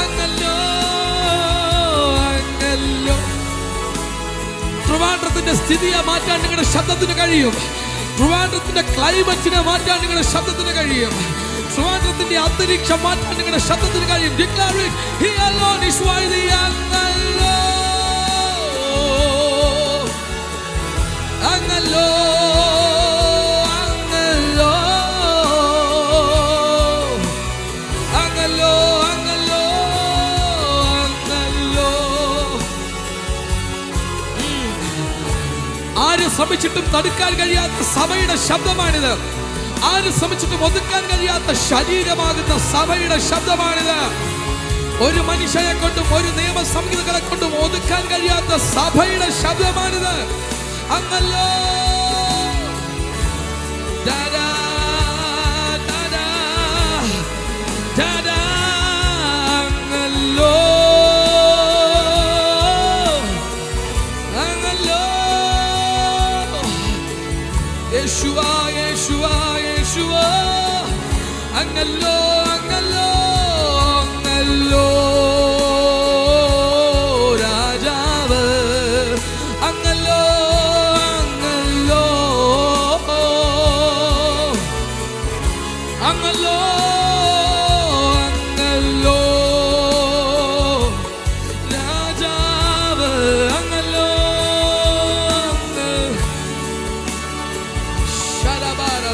അങ്ങല്ലോ അങ്ങല്ലോ. ട്രിവാൻഡ്രത്തിന്റെ സ്ഥിതിയെ മാറ്റാൻ നിങ്ങളുടെ ശബ്ദത്തിന് കഴിയും. ട്രിവാൻഡ്രത്തിന്റെ ക്ലൈമറ്റിനെ മാറ്റാൻ നിങ്ങളുടെ ശബ്ദത്തിന് കഴിയും. ട്രിവാൻഡ്രത്തിന്റെ അന്തരീക്ഷം മാറ്റാൻ നിങ്ങളുടെ ശബ്ദത്തിന് കഴിയും. Declare it. He alone is worthy. അങ്ങല്ലോ അങ്ങല്ലോ അങ്ങല്ലോ അങ്ങല്ലോ അങ്ങല്ലോ അങ്ങല്ലോ. ആര് ശ്രമിച്ചിട്ടും തടുക്കാൻ കഴിയാത്ത സഭയുടെ ശബ്ദമാണിത്. ആര് ശ്രമിച്ചിട്ടും ഒതുക്കാൻ കഴിയാത്ത ശരീരമാകുന്ന സഭയുടെ ശബ്ദമാണിത്. ഒരു മനുഷ്യനെ കൊണ്ടും ഒരു നിയമസംഹിതകളെ കൊണ്ടും ഒതുക്കാൻ കഴിയാത്ത സഭയുടെ ശബ്ദമാണിത്. അങ്ങല്ലോ ദാദാ ദാദാ ദാദാ. അങ്ങല്ലോ അങ്ങല്ലോ. യേശുവ യേശുവ യേശുവ. അങ്ങല്ലോ അങ്ങല്ലോ അങ്ങല്ലോ.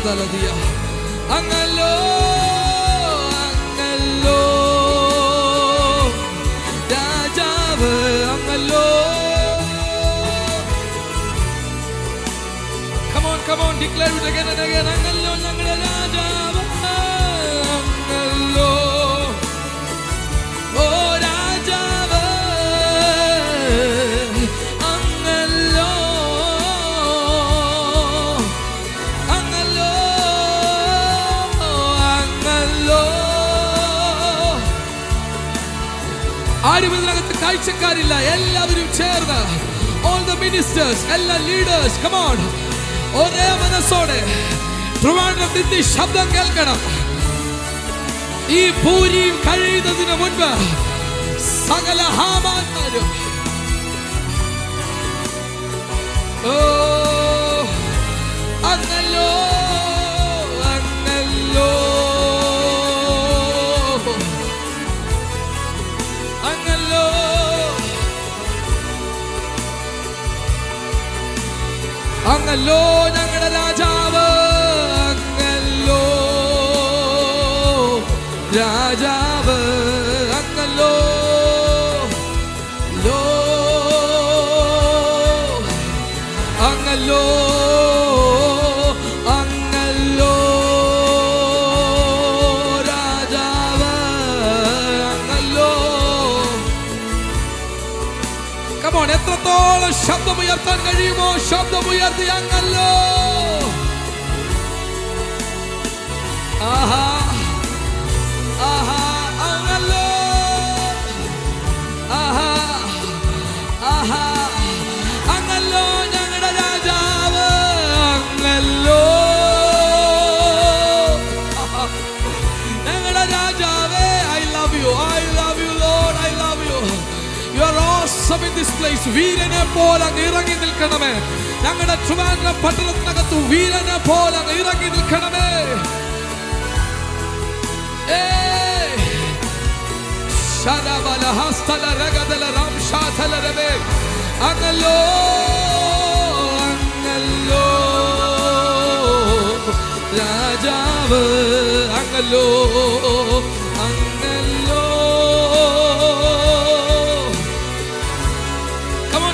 തലതിയ അങ്ങല്ലോ അങ്ങല്ലോ രാജാവ് അങ്ങല്ലോ. Come on, declare it again and again. അങ്ങല്ലോ ഞങ്ങളുടെ രാജാവ് അങ്ങല്ലോ. ഓ രാജാവ് അങ്ങല്ലോ അങ്ങല്ലോ അങ്ങല്ലോ. ആരും ഇതിനകത്ത് കാഴ്ചക്കാരില്ല, എല്ലാവരും ചേർന്ന് all the ministers, എല്ലാ leaders, come on, ഒരേ മനസ്സോടെ ട്രിവാൻഡ്രത്തിൽ ഈ ശബ്ദം കേൾക്കണം. ഈ പൂരിയും കഴിയുന്നതിന് മുൻപ് സകല ഹാമാന്മാരും ഓ അങ്ങല്ലോ അങ്ങല്ലോ അങ്ങല്ലോ അങ്ങല്ലോ ഞങ്ങളുടെ രാജാവ് അങ്ങല്ലോ രാജാവ് അങ്ങല്ലോ ലോ അങ്ങല്ലോ അങ്ങല്ലോ രാജാവ് അങ്ങല്ലോ. Come on, എത്രത്തോളം ശബ്ദമുയർത്താൻ കഴിയുമോ ശബ്ദമുയർത്തി അങ്ങല്ലോ. ആഹാ ആഹാ അങ്ങല്ലോ ആഹാ ആഹാ അങ്ങല്ലോ ഞങ്ങളുടെ രാജാവ് അങ്ങല്ലോ ഞങ്ങളുടെ രാജാവേ. I love you Lord, I love you. You are awesome in this place. വീരനെ പോലെ അങ്ങ് ഇറങ്ങി നിൽക്കണമേ. ഞങ്ങളുടെ ട്രിവാൻഡ്രം പട്ടണത്തിനകത്ത് വീരനെ പോലെ അങ്ങ് ഇറങ്ങി നിൽക്കണമേ. ശരബല ഹസ്തല രഗദല രാംശാതല രബേ അങ്ങല്ലോ അങ്ങല്ലോ രാജാവ് അങ്ങല്ലോ അങ്ങല്ലോ.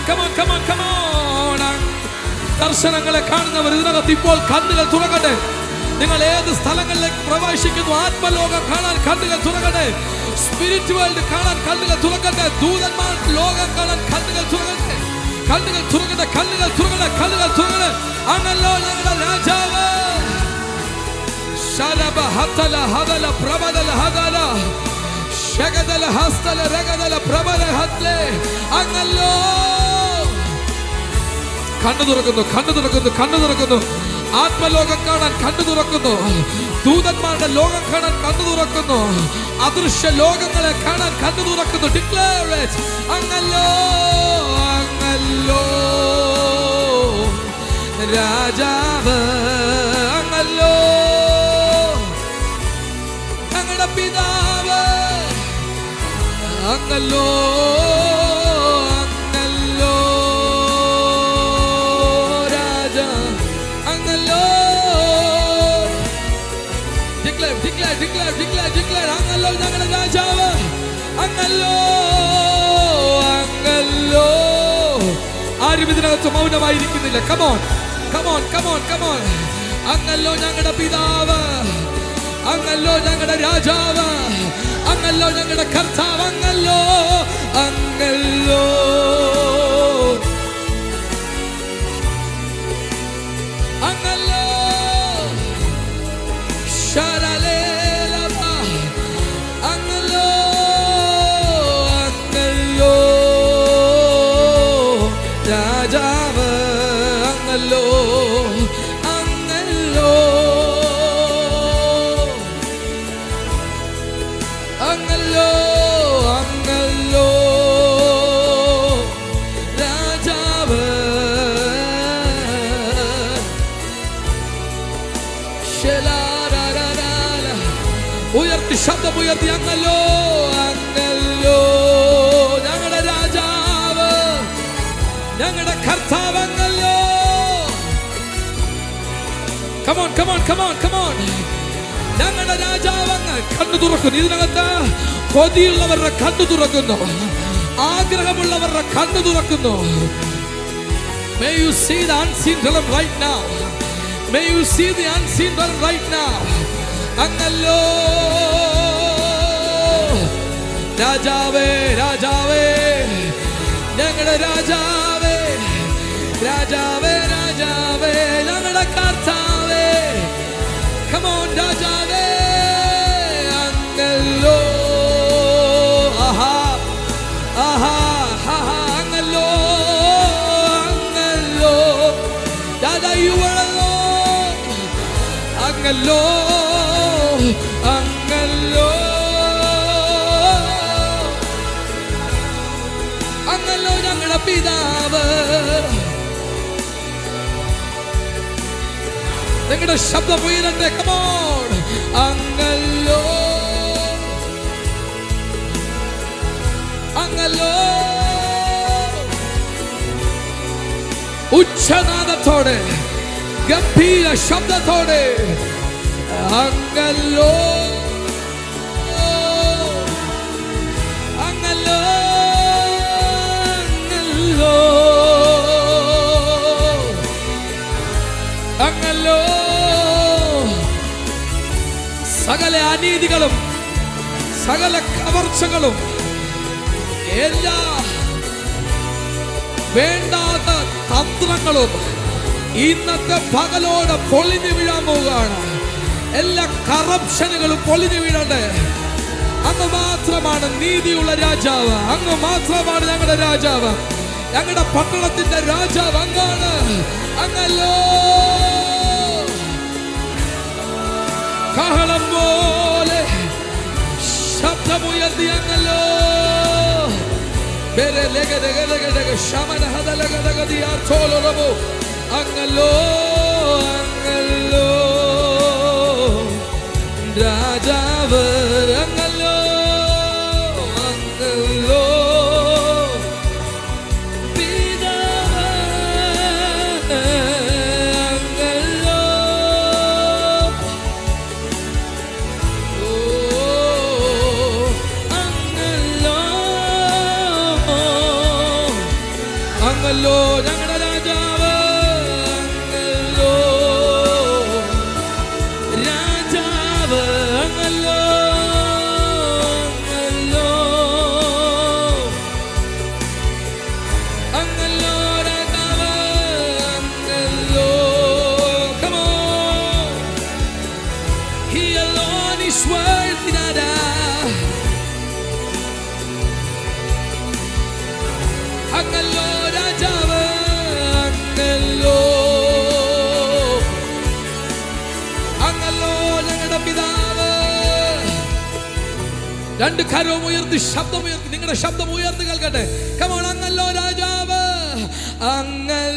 Come on. ദർശനങ്ങളെ കാണുന്നവർ ഇതിനകത്ത് ഇപ്പോൾ കണ്ണുകൾ തുറക്കട്ടെ. നിങ്ങൾ ഏത് സ്ഥലങ്ങളിലേക്ക് പ്രവേശിക്കുന്നു ആത്മലോകം കാണാൻ കണ്ണുകൾ തുറക്കട്ടെ. സ്പിരിറ്റ് വേൾഡ് കാണാൻ കണ്ണുകൾ തുറക്കട്ടെ. ദൂതന്മാർ ലോകം കാണാൻ കണ്ണുകൾ തുറക്കട്ടെ. കണ്ണുകൾ തുറക്കട്ടെ കണ്ണുകൾ തുറക്കട്ടെ കണ്ണുകൾ തുറക്കട്ടെ. അങ്ങല്ലോ ഞങ്ങളുടെ രാജാവ് ശരബ ഹതല ഹദല പ്രബദല ഹദല ശഗദല ഹസ്തല രഗദല പ്രബല ഹദ്ലെ അങ്ങല്ലോ. കണ്ണു തുറക്കുന്നു ആത്മലോകം കാണാൻ കണ്ണു തുറക്കുന്നു. ദൂതന്മാരുടെ ലോകം കാണാൻ കണ്ണു തുറക്കുന്നു. അദൃശ്യ ലോകങ്ങളെ കാണാൻ കണ്ണു തുറക്കുന്നു. ഡിക്ലെയർ ഇറ്റ് അങ്ങല്ലോ അങ്ങല്ലോ രാജാവ് അങ്ങല്ലോ ഞങ്ങളുടെ പിതാവ് അങ്ങല്ലോ declare അങ്ങല്ലോ ഞങ്ങളുടെ രാജാവ് അങ്ങല്ലോ അങ്ങല്ലോ. ആരും ഇതിനകത്ത് മൗനമായിരിക്കുന്നില്ല. come on. അങ്ങല്ലോ ഞങ്ങളുടെ പിതാവ് അങ്ങല്ലോ ഞങ്ങളുടെ രാജാവ് അങ്ങല്ലോ ഞങ്ങളുടെ കർത്താവ് അങ്ങല്ലോ അങ്ങല്ലോ അങ്ങല്ലോ ശരലേ രാജാവ് അങ്ങല്ലോ അങ്ങല്ലോ അങ്ങല്ലോ അങ്ങല്ലോ രാജാവ് ഉയർത്തി ശബ്ദമുയർത്തി അങ്ങല്ലോ അങ്ങല്ലോ ഞങ്ങളുടെ രാജാവ് ഞങ്ങളുടെ കർത്താവ് അങ്ങല്ലോ Come on, come on, come on, come on. ഞങ്ങളുടെ രാജാവ് അങ്ങ് കണ്ണു തുറക്കുന്നു. ഇതിനകത്ത് കൊതിയുള്ളവരുടെ കണ്ണു തുറക്കുന്നു, ആഗ്രഹമുള്ളവരുടെ കണ്ണു തുറക്കുന്നു. May you see the unseen realm right now. May you see the unseen realm right now. അങ്ങല്ലോ രാജാവേ, രാജാവേ, ഞങ്ങളുടെ രാജാവേ, രാജാവേ, രാജാവേ, ഞങ്ങളുടെ കർത്താവേ. Come on, രാജാവേ, അങ്ങല്ലോ, ആഹാ, ആഹാ, ആഹാ, അങ്ങല്ലോ, അങ്ങല്ലോ, രാജാ, you are alone. അങ്ങല്ലോ, അങ്ങല്ലോ, അങ്ങല്ലോ, ഞങ്ങളുടെ പിതാവ്. നിങ്ങളുടെ ശബ്ദം ഉയരട്ടെ. Come on. അങ്ങല്ലോ, അങ്ങല്ലോ, ഉച്ചനാദത്തോടെ, ഗംഭീര ശബ്ദത്തോടെ, അങ്ങല്ലോ, അങ്ങല്ലോ, അങ്ങല്ലോ, അങ്ങല്ലോ. സകല അനീതികളും സകല കവർച്ചകളും എല്ലാ വേണ്ടാത്ത തന്ത്രങ്ങളും ഇന്നത്തെ പകലോടെ പൊളിഞ്ഞു വീഴാൻ പോവുകയാണ്. എല്ലാ കറപ്ഷനുകളും പൊളിഞ്ഞു വീഴട്ടെ. അങ്ങ് മാത്രമാണ് നീതിയുള്ള രാജാവ്. അങ്ങ് മാത്രമാണ് ഞങ്ങളുടെ രാജാവ്. ഞങ്ങളുടെ പട്ടണത്തിന്റെ രാജാവ് അങ്ങാണ്. അങ്ങല്ലോ, കാഹളം പോലെ ശബ്ദമുയർത്തി അങ്ങല്ലോ. അങ്ങല്ലോ, അങ്ങല്ലോ, രാജാവ് അങ്ങല്ലോ, അങ്ങല്ലോ, പിതാവ് അങ്ങല്ലോ, അങ്ങല്ലോ, അങ്ങല്ലോ, ഞങ്ങളുടെ രാജാവ് അങ്ങല്ലോ, രാജാവ് അങ്ങല്ലോ, അങ്ങല്ലോ, അങ്ങല്ലോ, രാജാവ് അങ്ങല്ലോ. Come on. He alone is worthy, Dada. അങ്ങല്ലോ, രാജാവ് അങ്ങല്ലോ, അങ്ങല്ലോ, ഞങ്ങളുടെ പിതാവ്. രണ്ട് കരവും ഉയർത്തി ശബ്ദമുയർത്തി നിങ്ങളുടെ ശബ്ദം ഉയർത്തി കേൾക്കട്ടെ. Come on, അങ്ങല്ലോ, രാജാവ് അങ്ങൽ.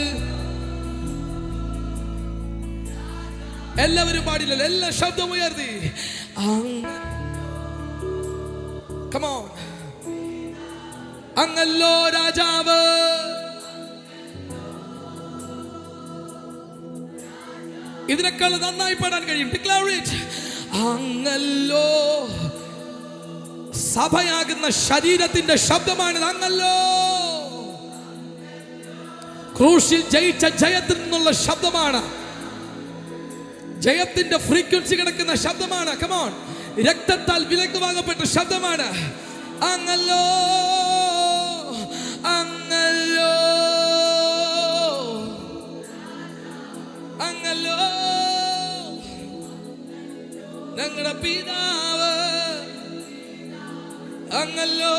എല്ലാവരും പാടില്ലല്ലോ, എല്ലാ ശബ്ദം ഉയർത്തി. Come on. അങ്ങല്ലോ, രാജാവ്. ഇതിനേക്കാൾ നന്നായി പാടാൻ കഴിയും. Declare it. അങ്ങല്ലോ, സഭയാകുന്ന ശരീരത്തിന്റെ ശബ്ദമാണിത്. അങ്ങല്ലോ, ക്രൂശിൽ ജയിച്ച ജയത്തിൽ നിന്നുള്ള ശബ്ദമാണ്. ജയത്തിന്റെ ഫ്രീക്വൻസി കിടക്കുന്ന ശബ്ദമാണ്. Come on. രക്തത്താൽ വിലക്ക് വാങ്ങപ്പെട്ട ശബ്ദമാണ്. അങ്ങല്ലോ, അങ്ങല്ലോ, അങ്ങല്ലോ, ഞങ്ങളുടെ പിതാവ് അങ്ങല്ലോ,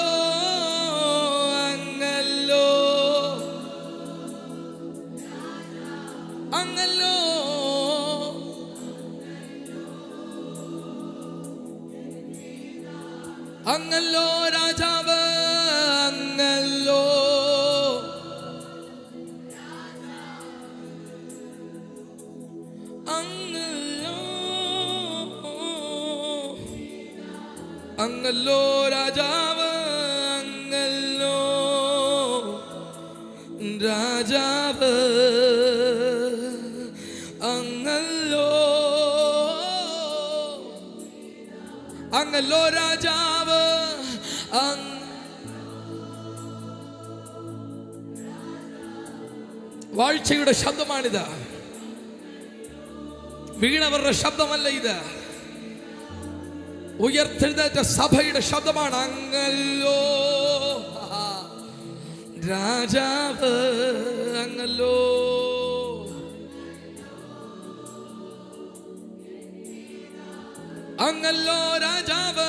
അങ്ങല്ലോ, അങ്ങല്ലോ, അങ്ങല്ലോ, രാജാവ് അങ്ങല്ലോ, അങ്ങല്ലോ, അങ്ങല്ലോ, രാജാവ് അങ്ങല്ലോ, രാജാവ് അങ്ങല്ലോ. അങ്ങല്ലോ രാജാവ്. വാഴ്ചയുടെ ശബ്ദമാണിത്. വീണവരുടെ ശബ്ദമല്ല ഇത്. ഉയർത്തെഴുന്നേറ്റ സഭയുടെ ശബ്ദമാണ്. അങ്ങല്ലോ രാജാവ്, അങ്ങല്ലോ അങ്ങല്ലോ രാജാവ്,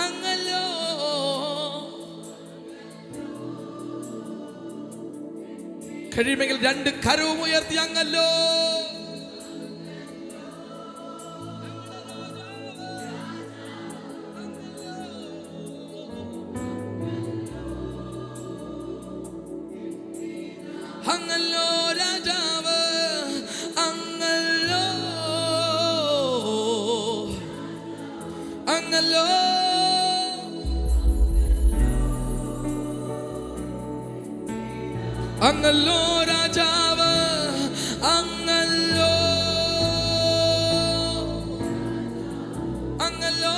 അങ്ങല്ലോ കഴിയുമെങ്കിൽ രണ്ട് കരവും ഉയർത്തി അങ്ങല്ലോ. അങ്ങല്ലോ രാജാവ്, അങ്ങല്ലോ അങ്ങല്ലോ അങ്ങല്ലോ രാജാവ്, അങ്ങല്ലോ അങ്ങല്ലോ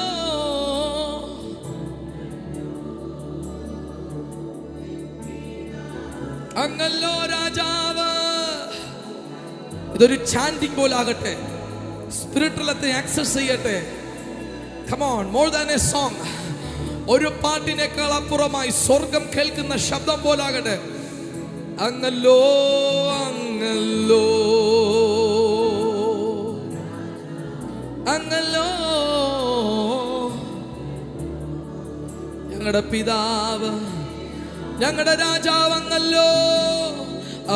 അങ്ങല്ലോ രാജാവ്. ഇതൊരു ചാന്റിംഗ് പോലാകട്ടെ, സ്പിരിറ്റുലത്തെ ആക്സസ് ചെയ്യട്ടെ. Come on, more than a song. ഒരു പാട്ടിനേക്കാൾ അപ്പുറമായി സ്വർഗം കേൾക്കുന്ന ശബ്ദം പോലാകട്ടെ. അങ്ങല്ലോ അങ്ങല്ലോ അങ്ങല്ലോ ഞങ്ങളുടെ പിതാവ്, ഞങ്ങളുടെ രാജാവ്, അങ്ങല്ലോ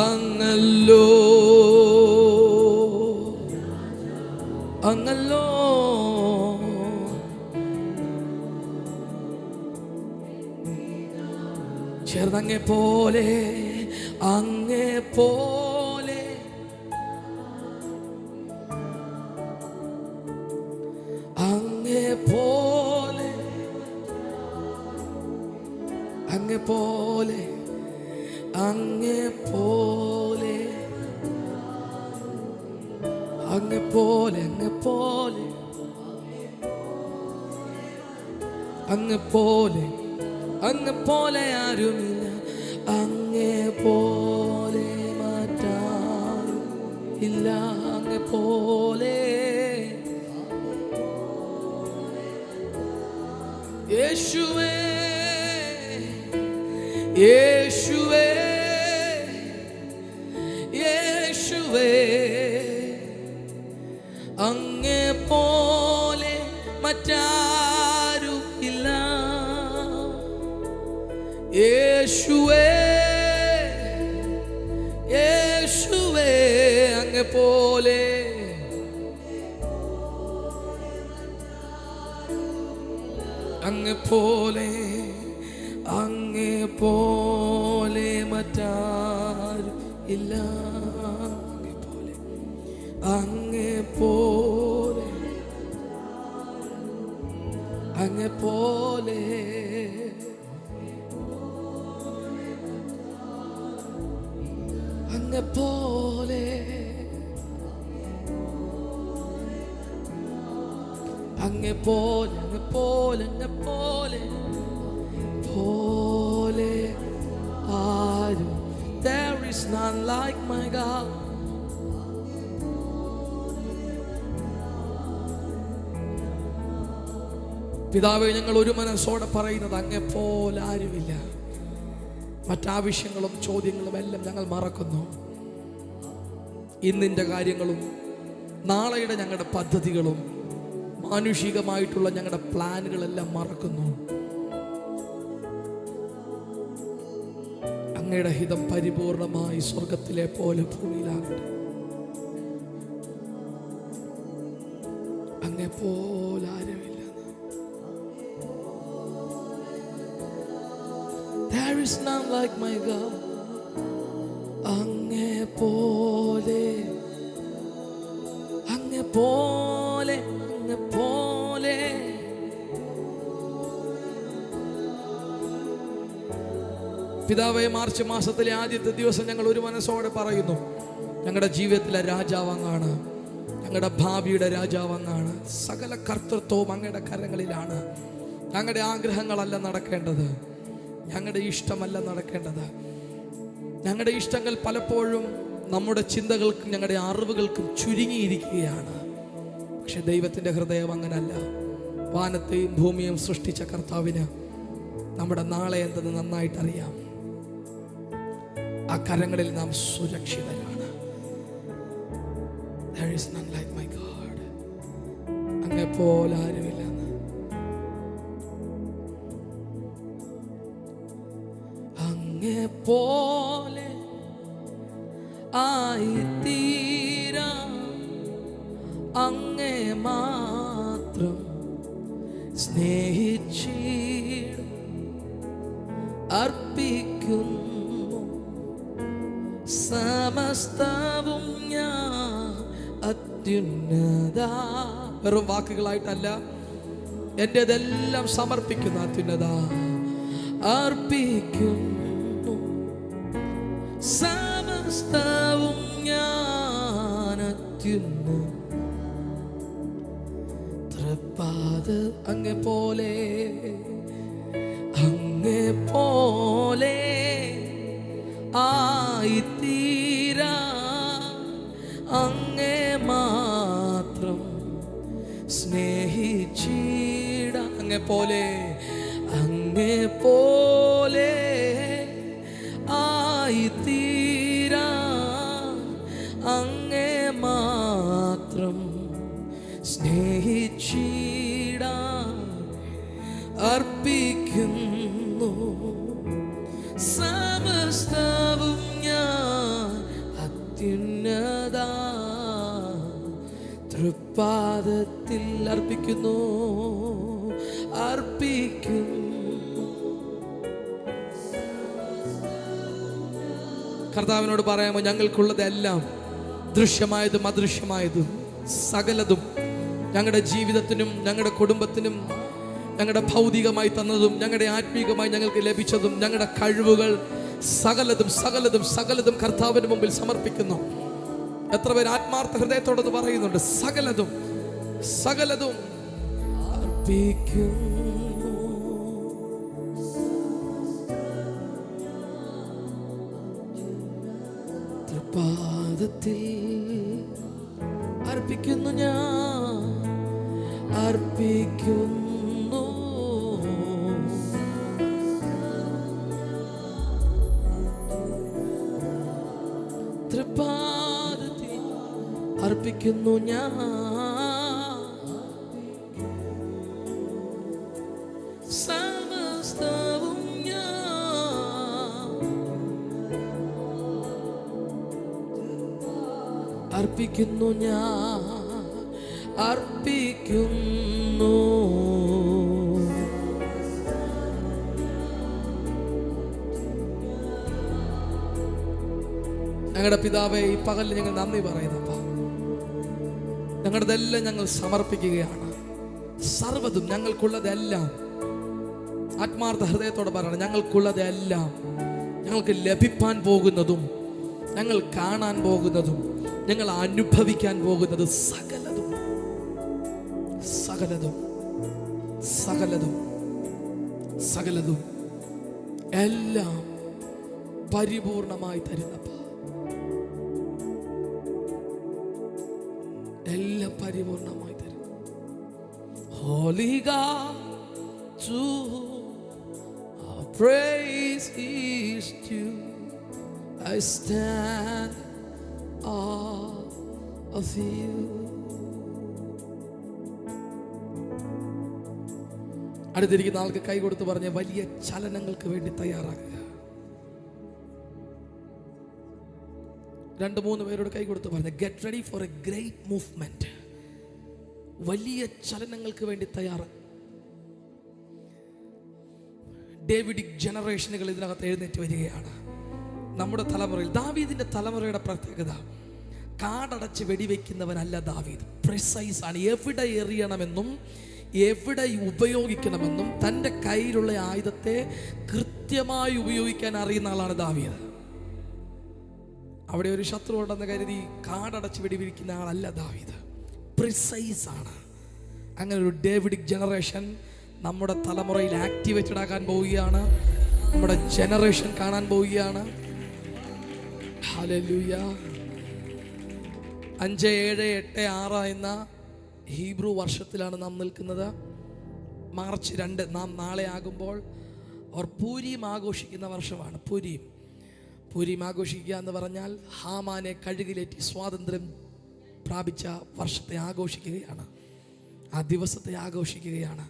അങ്ങല്ലോ അങ്ങല്ലോ. ചേർന്നങ്ങെ പോലെ, അങ്ങേ പോലെ, അങ്ങേ പോലെ, അങ്ങേ പോലെ, അങ്ങേ പോലെ, അങ്ങേ പോലെ, അങ്ങേ പോലെ, അങ്ങേ പോലെ, അങ്ങേ പോലെ ആരുമില്ല. അങ്ങേ പോലെ മാറ്റാരും ഇല്ല. അങ്ങേ പോലെ യേശുവേ, യേശുവേ, യേശുവേ, അങ്ങേ പോലെ മറ്റാരും ഇല്ല. യേശുവേ, യേശുവേ, അങ്ങേ പോലെ, അങ്ങേ പോലെ, അങ്ങേ പോലെ മറ്റാരും ഇല്ല. അങ്ങേ പോലെ, അങ്ങേ പോലെ, അങ്ങേ പോലെ, അങ്ങേ പോലെ, അങ്ങേ പോലെ, അങ്ങേ പോലെ, അങ്ങേ പോലെ, പോലെ ആരും. There is none like my God. പിതാവേ, ഞങ്ങൾ ഒരു മനസ്സോടെ പറയുന്നത് അങ്ങേ പോലെ ആരുമില്ല. മറ്റാവശ്യങ്ങളും ചോദ്യങ്ങളും എല്ലാം ഞങ്ങൾ മറക്കുന്നു. ഇന്നിൻ്റെ കാര്യങ്ങളും നാളെയുടെ ഞങ്ങളുടെ പദ്ധതികളും മാനുഷികമായിട്ടുള്ള ഞങ്ങളുടെ പ്ലാനുകളെല്ലാം മറക്കുന്നു. അങ്ങയുടെ ഹിതം പരിപൂർണമായി സ്വർഗത്തിലെ പോലെ ഭൂമിയിലാകട്ടെ. അങ്ങേ പോലെ ആരുമില്ല. There is none like my God. അങ്ങേ പോലെ, അങ്ങേ പോലെ, അങ്ങേ പോലെ. പിതാവേ, മാർച്ച് മാസത്തിലെ ആദ്യത്തെ ദിവസം ഞങ്ങൾ ഒരു മനസ്സോടെ പറയുന്നു, ഞങ്ങളുടെ ജീവിതത്തിലെ രാജാവ് അങ്ങാണ്. ഞങ്ങളുടെ ഭാവിയുടെ രാജാവ് അങ്ങാണ്. സകല കർത്തൃത്വവും അങ്ങയുടെ കരങ്ങളിലാണ്. ഞങ്ങളുടെ ആഗ്രഹങ്ങളല്ല നടക്കേണ്ടത്, ഞങ്ങളുടെ ഇഷ്ടമല്ല നടക്കേണ്ടത്. ഞങ്ങളുടെ ഇഷ്ടങ്ങൾ പലപ്പോഴും നമ്മുടെ ചിന്തകൾക്കും ഞങ്ങളുടെ അറിവുകൾക്കും ചുരുങ്ങിയിരിക്കുകയാണ്. പക്ഷെ ദൈവത്തിൻ്റെ ഹൃദയം അങ്ങനല്ല. വാനത്തെയും ഭൂമിയും സൃഷ്ടിച്ച കർത്താവിന് നമ്മുടെ നാളെ എന്തെന്ന് നന്നായിട്ടറിയാം. ആ കരങ്ങളിൽ നാം സുരക്ഷിതരാണ്. There is none like my God. അങ്ങെപ്പോലെ ആരുമില്ലെന്ന്. അങ്ങെപ്പോലെ ആയിത്തീരാ അങ്ങേ മാത്രം സ്നേഹിച്ചിടും അർപ്പിക്കുന്നു സമസ്തവും ഞാൻ അത്യുന്നത. വെറും വാക്കുകളായിട്ടല്ല, എൻ്റെതെല്ലാം സമർപ്പിക്കുന്ന അത്യുന്നത അർപ്പിക്കുന്നു സമസ്തവും ഞാൻ അത്യുന്നത. തൃപ്പാദ അങ്ങെപ്പോലെ അങ്ങെപ്പോലെ ആയിത്തീരാ അങ്ങേ മാത്രം സ്നേഹിച്ചിട. അങ്ങെപ്പോലെ അങ്ങെപ്പോലെ ആയിത്തീരാ അങ്ങേ മാത്രം സ്നേഹിച്ചിട അർപ്പിക്കുന്നു സമസ്തവും ഞാൻ അത്യുന്നത തൃപ്പാദത്തിൽ അർപ്പിക്കുന്നു അർപ്പിക്കുന്നു. കർത്താവിനോട് പറയാമോ, ഞങ്ങൾക്കുള്ളതെല്ലാം ദൃശ്യമായതും അദൃശ്യമായതും സകലതും ഞങ്ങളുടെ ജീവിതത്തിനും ഞങ്ങളുടെ കുടുംബത്തിനും ഞങ്ങളുടെ ഭൗതികമായി തന്നതും ഞങ്ങളുടെ ആത്മീകമായി ഞങ്ങൾക്ക് ലഭിച്ചതും ഞങ്ങളുടെ കഴിവുകൾ സകലതും സകലതും സകലതും കർത്താവിന് മുമ്പിൽ സമർപ്പിക്കുന്നു. എത്ര പേര് ആത്മാർത്ഥ ഹൃദയത്തോടത് പറയുന്നുണ്ട്? സകലതും സകലതും അർപ്പിക്കുന്നു. തൃപ്പാദത്തിൽ അർപ്പിക്കുന്നു ഞാൻ അർപ്പിക്കുന്നു തൃപ്പാദത്തിൽ അർപ്പിക്കുന്നു ഞാൻ സമസ്തവും ഞാൻ അർപ്പിക്കുന്നു ഞാൻ അർപ്പിക്കുന്നു. ഞങ്ങളുടെ പിതാവേ, ഈ പകലിൽ ഞങ്ങൾ നന്ദി പറയുന്നപ്പ, ഞങ്ങളുടെതെല്ലാം ഞങ്ങൾ സമർപ്പിക്കുകയാണ്. സർവ്വതും ഞങ്ങൾക്കുള്ളതെല്ലാം ആത്മാർത്ഥ ഹൃദയത്തോടെ പറയണം. ഞങ്ങൾക്കുള്ളതെല്ലാം ഞങ്ങൾക്ക് ലഭിക്കാൻ പോകുന്നതും ഞങ്ങൾ കാണാൻ പോകുന്നതും ഞങ്ങൾ അനുഭവിക്കാൻ പോകുന്നത് സകലതും സകലതും സകലതും സകലതും എല്ലാം പരിപൂർണമായി തരുന്നപ്പ, എല്ലാം പരിപൂർണമായി തരും. Holy God, to our praise is due. I stand all of you. അടുത്തിരിക്കുന്ന ആൾക്ക് കൈ കൊടുത്ത് പറഞ്ഞ വലിയ ചലനങ്ങൾക്ക് വേണ്ടി തയ്യാറാക്കുക. 2-3 പേരോട് കൈ കൊടുത്ത് പറഞ്ഞ get ready for A great movement. വലിയ ചലനങ്ങൾക്ക് വേണ്ടി തയ്യാറാണ്. ഡേവിഡിക് ജനറേഷനുകൾ ഇതിനകത്ത് എഴുന്നേറ്റ് വരികയാണ്. നമ്മുടെ തലമുറയിൽ ദാവീദിന്റെ തലമുറയുടെ പ്രത്യേകത, കാടടച്ച് വെടിവെക്കുന്നവനല്ല ദാവീദ്. പ്രിസൈസ് ആണ്. എവിടെ എറിയണമെന്നും എവിടെ ഉപയോഗിക്കണമെന്നും തൻ്റെ കയ്യിലുള്ള ആയുധത്തെ കൃത്യമായി ഉപയോഗിക്കാൻ അറിയുന്ന ആളാണ് ദാവീദ്. അവിടെ ഒരു ശത്രു ഉണ്ടെന്ന് കരുതി കാടടച്ച് വെടിവിരിക്കുന്ന ആളല്ല ദാവീദ്. പ്രിസൈസ് ആണ്. അങ്ങനെ ഒരു ഡേവിഡിക് ജനറേഷൻ നമ്മുടെ തലമുറയിൽ ആക്ടിവേറ്റഡ് ആക്കാൻ പോവുകയാണ്. നമ്മുടെ ജനറേഷൻ കാണാൻ പോവുകയാണ്. ഹല്ലേലൂയ. 5786 എന്ന ഹീബ്രു വർഷത്തിലാണ് നാം നിൽക്കുന്നത്. മാർച്ച് 2 നാം നാളെ ആകുമ്പോൾ അവർ പൂരീം ആഘോഷിക്കുന്ന വർഷമാണ്. പൂരീം ആഘോഷിക്കുക എന്ന് പറഞ്ഞാൽ ഹാമാനെ കഴുകിലേറ്റി സ്വാതന്ത്ര്യം പ്രാപിച്ച വർഷത്തെ ആഘോഷിക്കുകയാണ്. ആ ദിവസത്തെ ആഘോഷിക്കുകയാണ്.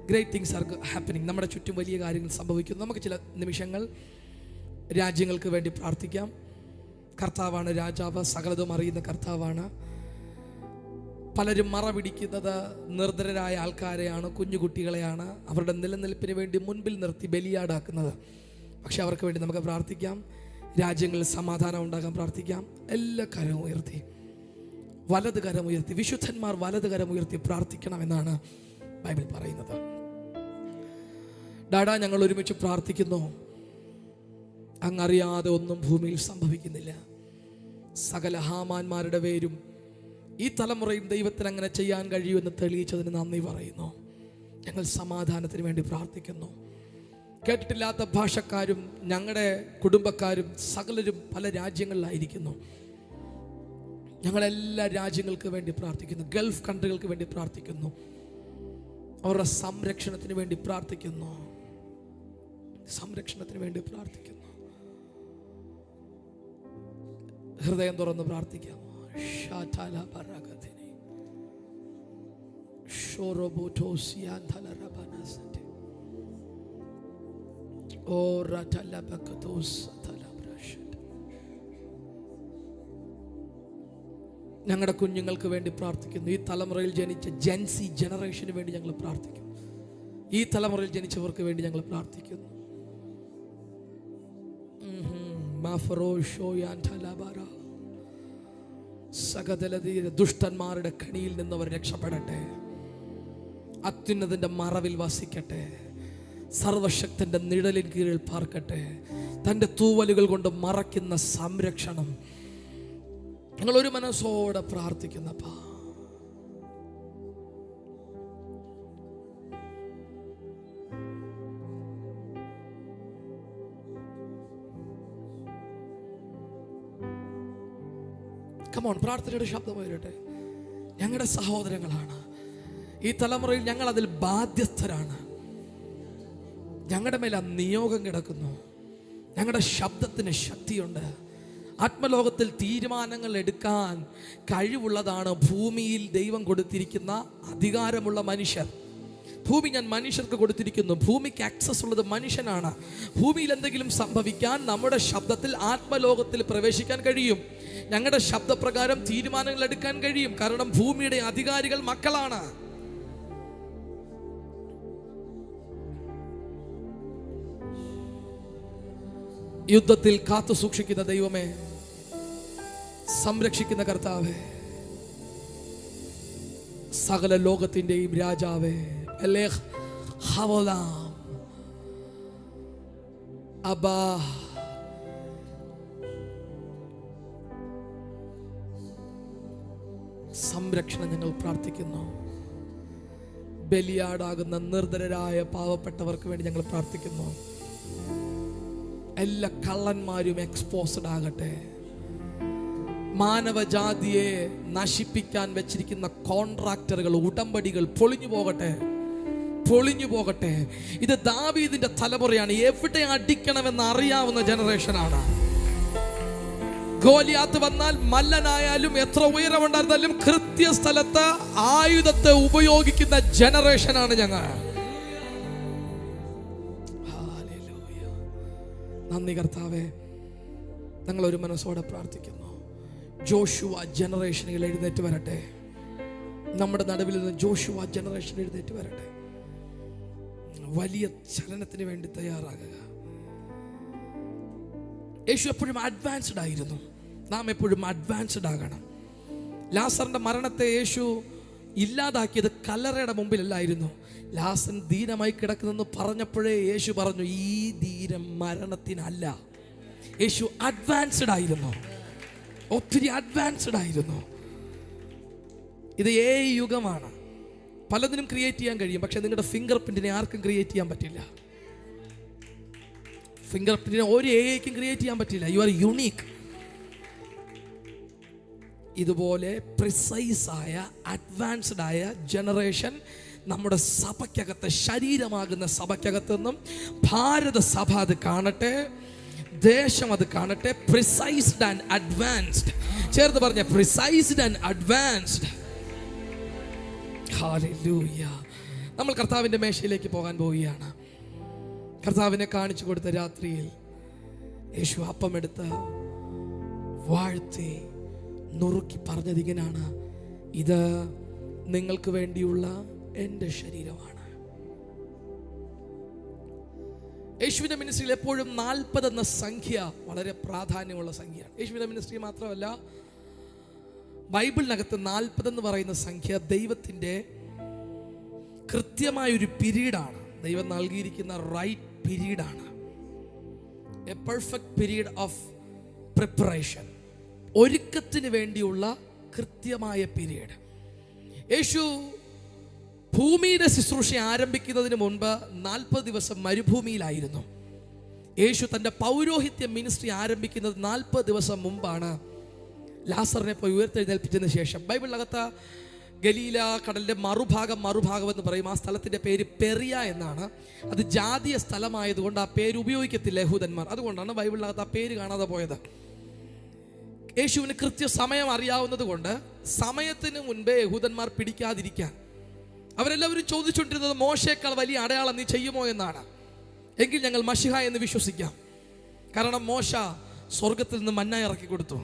Great things are happening. നമ്മുടെ ചുറ്റും വലിയ കാര്യങ്ങൾ സംഭവിക്കുന്നു. നമുക്ക് ചില നിമിഷങ്ങൾ രാജ്യങ്ങൾക്ക് വേണ്ടി പ്രാർത്ഥിക്കാം. കർത്താവാണ് രാജാവ്, സകലതും അറിയുന്ന കർത്താവാണ്. പലരും മറ പിടിക്കുന്നത് നിർദ്ധരായ ആൾക്കാരെയാണ്, കുഞ്ഞുകുട്ടികളെയാണ് അവരുടെ നിലനിൽപ്പിന് വേണ്ടി മുൻപിൽ നിർത്തി ബലിയാടാക്കുന്നത്. പക്ഷെ അവർക്ക് വേണ്ടി നമുക്ക് പ്രാർത്ഥിക്കാം. രാജ്യങ്ങളിൽ സമാധാനം ഉണ്ടാകാൻ പ്രാർത്ഥിക്കാം. എല്ലാ കരവും ഉയർത്തി, വലത് കരം ഉയർത്തി, വിശുദ്ധന്മാർ വലത് കരം ഉയർത്തി പ്രാർത്ഥിക്കണമെന്നാണ് ബൈബിൾ പറയുന്നത്. ഡാഡാ, ഞങ്ങൾ ഒരുമിച്ച് പ്രാർത്ഥിക്കുന്നു. അങ്ങറിയാതെ ഒന്നും ഭൂമിയിൽ സംഭവിക്കുന്നില്ല. സകല ഹാമാന്മാരുടെ പേരും ഈ തലമുറയിൽ ദൈവത്തിന് അങ്ങനെ ചെയ്യാൻ കഴിയുമെന്ന് തെളിയിച്ചതിന് നന്ദി പറയുന്നു. ഞങ്ങൾ സമാധാനത്തിന് വേണ്ടി പ്രാർത്ഥിക്കുന്നു. കേട്ടിട്ടില്ലാത്ത ഭാഷക്കാരും ഞങ്ങളുടെ കുടുംബക്കാരും സകലരും പല രാജ്യങ്ങളിലായിരിക്കുന്നു. ഞങ്ങളെല്ലാ രാജ്യങ്ങൾക്ക് വേണ്ടി പ്രാർത്ഥിക്കുന്നു. ഗൾഫ് കൺട്രികൾക്ക് വേണ്ടി പ്രാർത്ഥിക്കുന്നു. അവരുടെ സംരക്ഷണത്തിന് വേണ്ടി പ്രാർത്ഥിക്കുന്നു. സംരക്ഷണത്തിന് വേണ്ടി പ്രാർത്ഥിക്കുന്നു. ഹൃദയം തുറന്ന് പ്രാർത്ഥിക്കാം. ഞങ്ങളുടെ കുഞ്ഞുങ്ങൾക്ക് വേണ്ടി പ്രാർത്ഥിക്കുന്നു. ഈ തലമുറയിൽ ജനിച്ച ജെൻസി ജനറേഷന് വേണ്ടി ഞങ്ങൾ പ്രാർത്ഥിക്കുന്നു. ഈ തലമുറയിൽ ജനിച്ചവർക്ക് വേണ്ടി ഞങ്ങൾ പ്രാർത്ഥിക്കുന്നു. ദുഷ്ടന്മാരുടെ കണിയിൽ നിന്നവർ രക്ഷപ്പെടട്ടെ. അത്യുന്നതിന്റെ മറവിൽ വസിക്കട്ടെ. സർവശക്തന്റെ നിഴലിൻ കീഴിൽ പാർക്കട്ടെ. തൻ്റെ തൂവലുകൾ കൊണ്ട് മറയ്ക്കുന്ന സംരക്ഷണം ഞങ്ങൾ ഒരു മനസ്സോടെ പ്രാർത്ഥിക്കുന്നപ്പാ. കമോൺ, പ്രാർത്ഥനയുടെ ശബ്ദം ഉയരട്ടെ. ഞങ്ങളുടെ സഹോദരങ്ങളാണ്. ഈ തലമുറയിൽ ഞങ്ങൾ അതിൽ ബാധ്യസ്ഥരാണ്. ഞങ്ങളുടെ മേൽ ആ നിയോഗം കിടക്കുന്നു. ഞങ്ങളുടെ ശബ്ദത്തിന് ശക്തിയുണ്ട്. ആത്മലോകത്തിൽ തീരുമാനങ്ങൾ എടുക്കാൻ കഴിവുള്ളതാണ് ഭൂമിയിൽ ദൈവം കൊടുത്തിരിക്കുന്ന അധികാരമുള്ള മനുഷ്യർ. ഭൂമി ഞാൻ മനുഷ്യർക്ക് കൊടുത്തിരിക്കുന്നു. ഭൂമിക്ക് ആക്സസ് ഉള്ളത് മനുഷ്യനാണ്. ഭൂമിയിൽ എന്തെങ്കിലും സംഭവിക്കാൻ നമ്മുടെ ശബ്ദത്തിൽ ആത്മലോകത്തിൽ പ്രവേശിക്കാൻ കഴിയും. ഞങ്ങളുടെ ശബ്ദപ്രകാരം തീരുമാനങ്ങൾ എടുക്കാൻ കഴിയും. കാരണം ഭൂമിയുടെ അധികാരികൾ മക്കളാണ്. യുദ്ധത്തിൽ കാത്തു സൂക്ഷിക്കുന്ന ദൈവമേ, സംരക്ഷിക്കുന്ന കർത്താവേ, സകല ലോകത്തിന്റെയും രാജാവേ, അബ്ബാ, സംരക്ഷണം ഞങ്ങൾ പ്രാർത്ഥിക്കുന്നു. ബലിയാടാകുന്ന നിർദ്ധരായ പാവപ്പെട്ടവർക്ക് വേണ്ടി ഞങ്ങൾ പ്രാർത്ഥിക്കുന്നു. എല്ലാ കള്ളന്മാരും എക്സ്പോസ്ഡ് ആകട്ടെ. മാനവജാതിയെ നശിപ്പിക്കാൻ വെച്ചിരിക്കുന്ന കോൺട്രാക്ടറുകൾ, ഉടമ്പടികൾ പൊളിഞ്ഞു പോകട്ടെ. ഇത് ദാവീദിന്റെ തലമുറയാണ്. എവിടെ അടിക്കണമെന്ന് അറിയാവുന്ന ജനറേഷനാണ്. ഗോലിയാത്ത് വന്നാൽ മല്ലനായാലും എത്ര ഉയരമുണ്ടായിരുന്നാലും കൃത്യസ്ഥലത്ത് ആയുധത്തെ ഉപയോഗിക്കുന്ന ജനറേഷനാണ് ഞങ്ങൾ. നന്ദി കർത്താവേ. ഞങ്ങൾ ഒരു മനസ്സോടെ പ്രാർത്ഥിക്കുന്നു. ജോഷുവ ജനറേഷനുകൾ എഴുന്നേറ്റ് വരട്ടെ. നമ്മുടെ നടുവിൽ നിന്ന് ജോഷുവ ജനറേഷൻ എഴുന്നേറ്റ് വരട്ടെ. വലിയ ചലനത്തിന് വേണ്ടി തയ്യാറാകുക. യേശു എപ്പോഴും അഡ്വാൻസ്ഡ് ആയിരുന്നു. നാം എപ്പോഴും അഡ്വാൻസ്ഡ് ആകണം. ലാസറിന്റെ മരണത്തെ യേശു ഇല്ലാതാക്കിയത് കല്ലറയുടെ മുമ്പിലല്ലായിരുന്നു. ലാസൻ ദീനമായി കിടക്കുന്നെന്ന് പറഞ്ഞപ്പോഴേ യേശു പറഞ്ഞു, ഈ ധീരം മരണത്തിനല്ല. യേശു അഡ്വാൻസ്ഡ് ആയിരുന്നു. ഒത്തിരി അഡ്വാൻസ്ഡ് ആയിരുന്നു. ഇത് AI യുഗമാണ്. പലതിനും ക്രിയേറ്റ് ചെയ്യാൻ കഴിയും, പക്ഷെ നിങ്ങളുടെ ഫിംഗർ പ്രിന്റിനെ ആർക്കും ക്രിയേറ്റ് ചെയ്യാൻ പറ്റില്ല. ഫിംഗർ പ്രിന്റിനെ ഒരു AIക്കും ക്രിയേറ്റ് ചെയ്യാൻ പറ്റില്ല. You are unique. ഇതുപോലെ പ്രിസൈസായ അഡ്വാൻസ്ഡ് ആയ ജനറേഷൻ നമ്മുടെ സഭയ്ക്കകത്ത്, ശരീരമാകുന്ന സഭയ്ക്കകത്ത് നിന്നും ഭാരത സഭ അത് കാണട്ടെ, ദേശം അത് കാണട്ടെ. Precised and advanced. ചേർത്ത് പറഞ്ഞ പ്രിസൈസ്ഡ് ആൻഡ് അഡ്വാൻസ്ഡ്. ഹല്ലേലൂയ. നമ്മൾ കർത്താവിൻ്റെ മേശയിലേക്ക് പോകാൻ പോവുകയാണ്. കർത്താവിനെ കാണിച്ചു കൊടുത്ത രാത്രിയിൽ യേശു അപ്പമെടുത്ത് വാഴ്ത്തി നുറുക്കി പറഞ്ഞത് ഇങ്ങനെയാണ്: ഇത് നിങ്ങൾക്ക് വേണ്ടിയുള്ള എൻ്റെ ശരീരമാണ്. യേശുവിൻ്റെ മിനിസ്ട്രിയിൽ എപ്പോഴും 40 എന്ന സംഖ്യ വളരെ പ്രാധാന്യമുള്ള സംഖ്യയാണ്. യേശുവിൻ്റെ മിനിസ്ട്രി മാത്രമല്ല, ബൈബിളിനകത്ത് 40 എന്ന് പറയുന്ന സംഖ്യ ദൈവത്തിൻ്റെ കൃത്യമായൊരു പീരീഡാണ്. ദൈവം നൽകിയിരിക്കുന്ന റൈറ്റ് പീരീഡാണ്. A perfect period of preparation, ഒരുക്കത്തിന് വേണ്ടിയുള്ള കൃത്യമായ പീരീഡ്. യേശു ഭൂമിയുടെ ശുശ്രൂഷ ആരംഭിക്കുന്നതിന് മുൻപ് 40 ദിവസം മരുഭൂമിയിലായിരുന്നു. യേശു തൻ്റെ പൗരോഹിത്യ മിനിസ്ട്രി ആരംഭിക്കുന്നത് 40 ദിവസം മുമ്പാണ്. ലാസറിനെ പോയി ഉയർത്തെഴുന്നേൽപ്പിച്ചതിന് ശേഷം ബൈബിളിനകത്ത് ഗലീല കടലിൻ്റെ മറുഭാഗം എന്ന് പറയും. ആ സ്ഥലത്തിൻ്റെ പേര് പെറിയ എന്നാണ്. അത് ജാതീയ സ്ഥലമായതുകൊണ്ട് ആ പേര് ഉപയോഗിക്കത്തില്ല യഹൂദന്മാർ. അതുകൊണ്ടാണ് ബൈബിളിനകത്ത് ആ പേര് കാണാതെ പോയത്. യേശുവിന് കൃത്യസമയം അറിയാവുന്നത് കൊണ്ട് സമയത്തിന് മുൻപേ യഹൂദന്മാർ പിടിക്കാതിരിക്കാൻ അവരെല്ലാവരും ചോദിച്ചുകൊണ്ടിരുന്നത്, മോശയേക്കാൾ വലിയ അടയാളം നീ ചെയ്യുമോ എന്നാണ്. എങ്കിൽ ഞങ്ങൾ മശിഹ എന്ന് വിശ്വസിക്കാം. കാരണം മോശ സ്വർഗത്തിൽ നിന്ന് മന്ന ഇറക്കി കൊടുത്തു,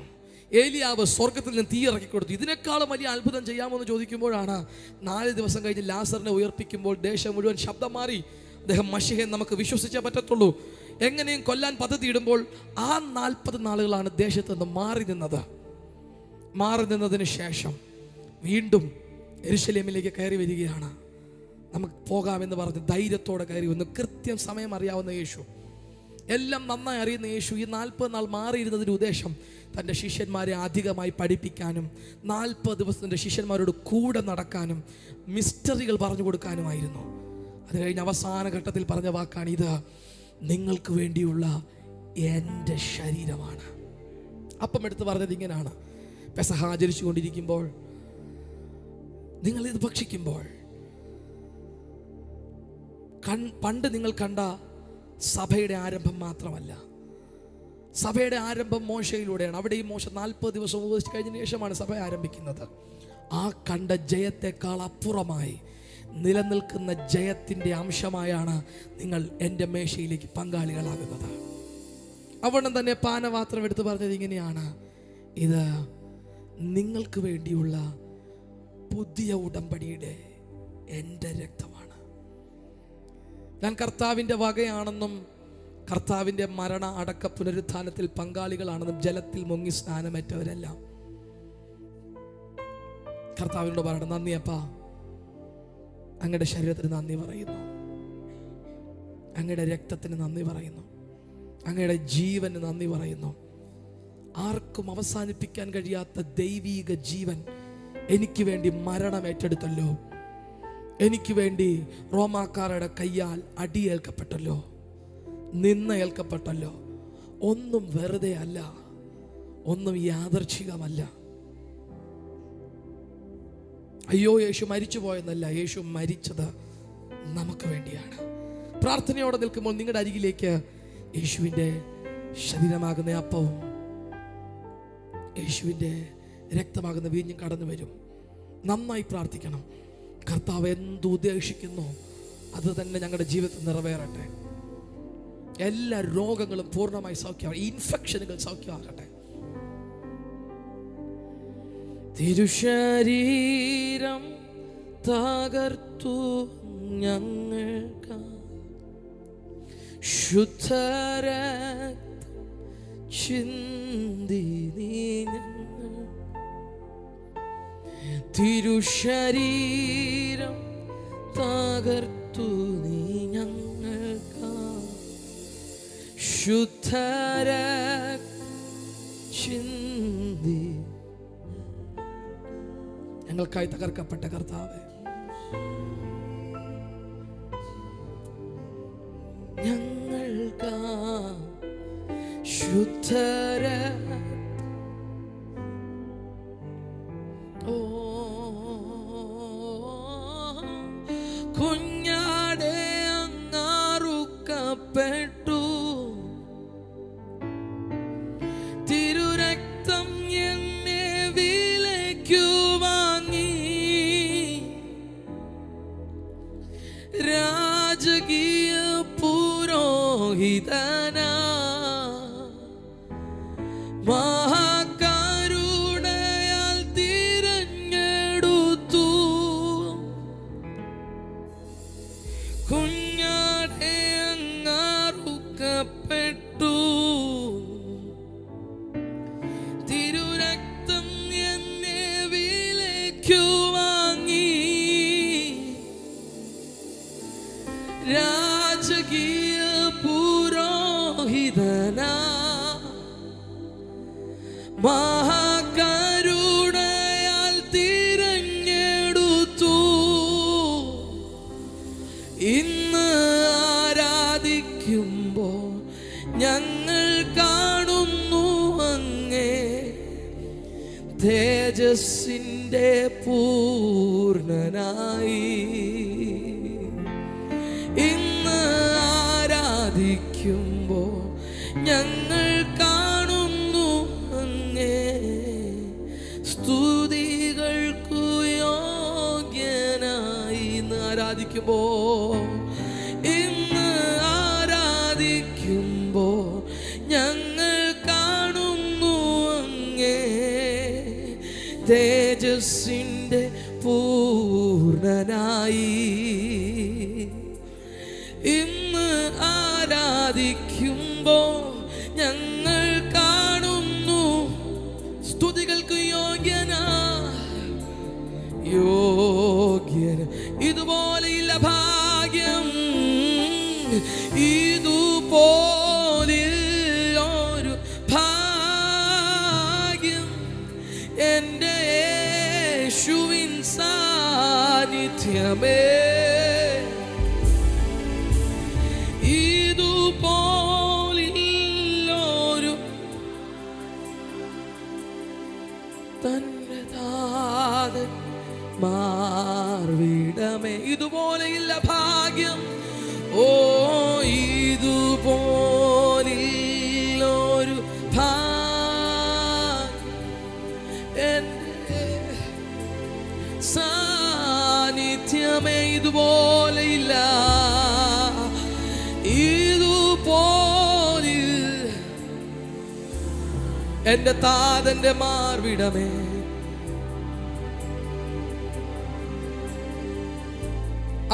ഏലിയാവ് സ്വർഗത്തിൽ നിന്ന് തീ ഇറക്കി കൊടുത്തു. ഇതിനേക്കാളും വലിയ അത്ഭുതം ചെയ്യാമോ എന്ന് ചോദിക്കുമ്പോഴാണ് 4 ദിവസം കഴിഞ്ഞ് ലാസറിനെ ഉയർപ്പിക്കുമ്പോൾ ദേശം മുഴുവൻ ശബ്ദം മാറി. അദ്ദേഹം മശിഹയെ നമുക്ക് വിശ്വസിച്ചേ പറ്റത്തുള്ളൂ. എങ്ങനെയും കൊല്ലാൻ പദ്ധതി ഇടുമ്പോൾ ആ 40 നാളുകളാണ് ദേശത്ത് നിന്ന് മാറി നിന്നതിന് ശേഷം വീണ്ടും യെരുശലേമിലേക്ക് കയറി വരികയാണ്. നമുക്ക് പോകാമെന്ന് പറഞ്ഞ് ധൈര്യത്തോടെ കയറി വന്നു. കൃത്യം സമയം അറിയാവുന്ന യേശു, എല്ലാം നന്നായി അറിയുന്ന യേശു ഈ 40 നാൾ മാറിയിരുന്നതിൻ്റെ ഉദ്ദേശം തൻ്റെ ശിഷ്യന്മാരെ അധികമായി പഠിപ്പിക്കാനും 40 ദിവസം തൻ്റെ ശിഷ്യന്മാരോട് കൂടെ നടക്കാനും മിസ്റ്ററികൾ പറഞ്ഞു കൊടുക്കാനുമായിരുന്നു. അത് കഴിഞ്ഞ് അവസാന ഘട്ടത്തിൽ പറഞ്ഞ വാക്കാണ്: ഇത് നിങ്ങൾക്ക് വേണ്ടിയുള്ള എൻ്റെ ശരീരമാണ്. അപ്പം എടുത്ത് പറഞ്ഞത് ഇങ്ങനെയാണ്: പെസഹ ആചരിച്ചു കൊണ്ടിരിക്കുമ്പോൾ നിങ്ങൾ ഇത് ഭക്ഷിക്കുമ്പോൾ പണ്ട് നിങ്ങൾ കണ്ട സഭയുടെ ആരംഭം മാത്രമല്ല, സഭയുടെ ആരംഭം മോശയിലൂടെയാണ്. അവിടെയും മോശ 40 ദിവസം ഉപവസിച്ച് കഴിഞ്ഞ ശേഷമാണ് സഭ ആരംഭിക്കുന്നത്. ആ കണ്ട ജയത്തെക്കാൾ അപ്പുറമായി നിലനിൽക്കുന്ന ജയത്തിൻ്റെ അംശമായാണ് നിങ്ങൾ എൻ്റെ മേശയിലേക്ക് പങ്കാളികളാകുന്നത്. അവിടെ തന്നെ പാനപാത്രം എടുത്ത് പറഞ്ഞത് ഇങ്ങനെയാണ്: ഇത് നിങ്ങൾക്ക് വേണ്ടിയുള്ള പുതിയ ഉടമ്പടിയുടെ എൻ്റെ രക്തമാണ്. ഞാൻ കർത്താവിൻ്റെ വകയാണെന്നും കർത്താവിൻ്റെ മരണ അടക്ക പുനരുത്ഥാനത്തിൽ പങ്കാളികളാണെന്നും ജലത്തിൽ മുങ്ങി സ്നാനമേറ്റവരെല്ലാം കർത്താവിനോട് പറയണം: നന്ദി അപ്പാ, അങ്ങയുടെ ശരീരത്തിന് നന്ദി പറയുന്നു, അങ്ങയുടെ രക്തത്തിന് നന്ദി പറയുന്നു, അങ്ങയുടെ ജീവന് നന്ദി പറയുന്നു. ആർക്കും അവസാനിപ്പിക്കാൻ കഴിയാത്ത ദൈവീക ജീവൻ എനിക്ക് വേണ്ടി മരണം ഏറ്റെടുത്തല്ലോ, എനിക്ക് വേണ്ടി റോമാക്കാരുടെ കയ്യാൽ അടിയേൽക്കപ്പെട്ടല്ലോ, നിന്ന ഏൽക്കപ്പെട്ടല്ലോ. ഒന്നും വെറുതെ അല്ല, ഒന്നും യാദർച്ഛികമല്ല. അയ്യോ യേശു മരിച്ചു പോയെന്നല്ല, യേശു മരിച്ചത് നമുക്ക് വേണ്ടിയാണ്. പ്രാർത്ഥനയോടെ നിൽക്കുമ്പോൾ നിങ്ങളുടെ അരികിലേക്ക് യേശുവിൻ്റെ ശരീരമാകുന്ന അപ്പവും യേശുവിൻ്റെ രക്തമാകുന്ന വീഞ്ഞും കടന്നു വരും. നന്നായി പ്രാർത്ഥിക്കണം. കർത്താവ് എന്തുദ്ദേശിക്കുന്നു അത് തന്നെ ഞങ്ങളുടെ ജീവിതത്തിൽ നിറവേറട്ടെ. എല്ലാ രോഗങ്ങളും പൂർണ്ണമായി സൗഖ്യമാകട്ടെ, ഇൻഫെക്ഷനുകൾ സൗഖ്യമാകട്ടെ. തിരുശരീരം തകർത്തു ഞങ്ങൾക്ക് ശുദ്ധരക്തം ചിന്തി നീ ഞങ്ങൾ തിരുശരീരം തകർത്തു നീ ഞങ്ങൾക്ക് ശുദ്ധരക്തം ചിന്തി ഞങ്ങൾക്കായി തകർക്കപ്പെട്ട കർത്താവേ, ഞങ്ങൾക്കാ ശുദ്ധര കുഞ്ഞാടെ അങ്ങാറുക്കപ്പെട്ടു, തിരുരക്തം എന്നെ വിലയ്ക്കു വാങ്ങി, രാജകീയ പുരോഹിതനാ മഹാകരുണയാൽ തിരഞ്ഞെടുത്തു, കുഞ്ഞാടെ അങ്ങാറുക്കപ്പെട്ടു, തിരുരക്തം എന്നെ വിലയ്ക്കു വാങ്ങി, രാജകീയ പുരോഹിതനാ മഹാകരുണയാൽ തിരഞ്ഞെടുത്തു, ഇന്ന് ആരാധിക്കുമ്പോൾ ഞങ്ങൾ കാണുന്നു അങ്ങേ തേജസ്സിൻ്റെ പൂർണ്ണനായി. ഇന്ന് ആരാധിക്കുമ്പോൾ ഞങ്ങൾ കാണുന്നു അങ്ങേ സ്തുതികൾക്കു യോഗ്യനായി. ഇന്ന് ആരാധിക്കുമ്പോൾ, ഇന്ന് ആരാധിക്കുമ്പോൾ ഞങ്ങൾ കാണുന്നു അങ്ങേ തേജസ്സിൻ്റെ പൂർണ്ണനായി. ഇന്ന് ആരാധിക്കുമ്പോൾ ഞങ്ങൾ കാണുന്നു സ്തുതികൾക്ക് യോഗ്യനാ, യോഗ്യന. ഇതുപോലെയില്ല ഭാഗ്യം, ഇതുപോലൊരു ഭാഗ്യം എൻ്റെ യേശുവിൻ സാന്നിധ്യമേ. ഇതുപോലൊരു തന്നതാതൻ മാർവിടമേ, ഇതുപോലെയില്ല ഭാഗ്യം. ഓ ഇതുപോലൊരു ഭാഗ്യം എൻ്റെ സാന്നിധ്യമേ. ഇതുപോലെയില്ല, ഇതുപോലെ എൻ്റെ താതന്റെ മാർവിടമേ.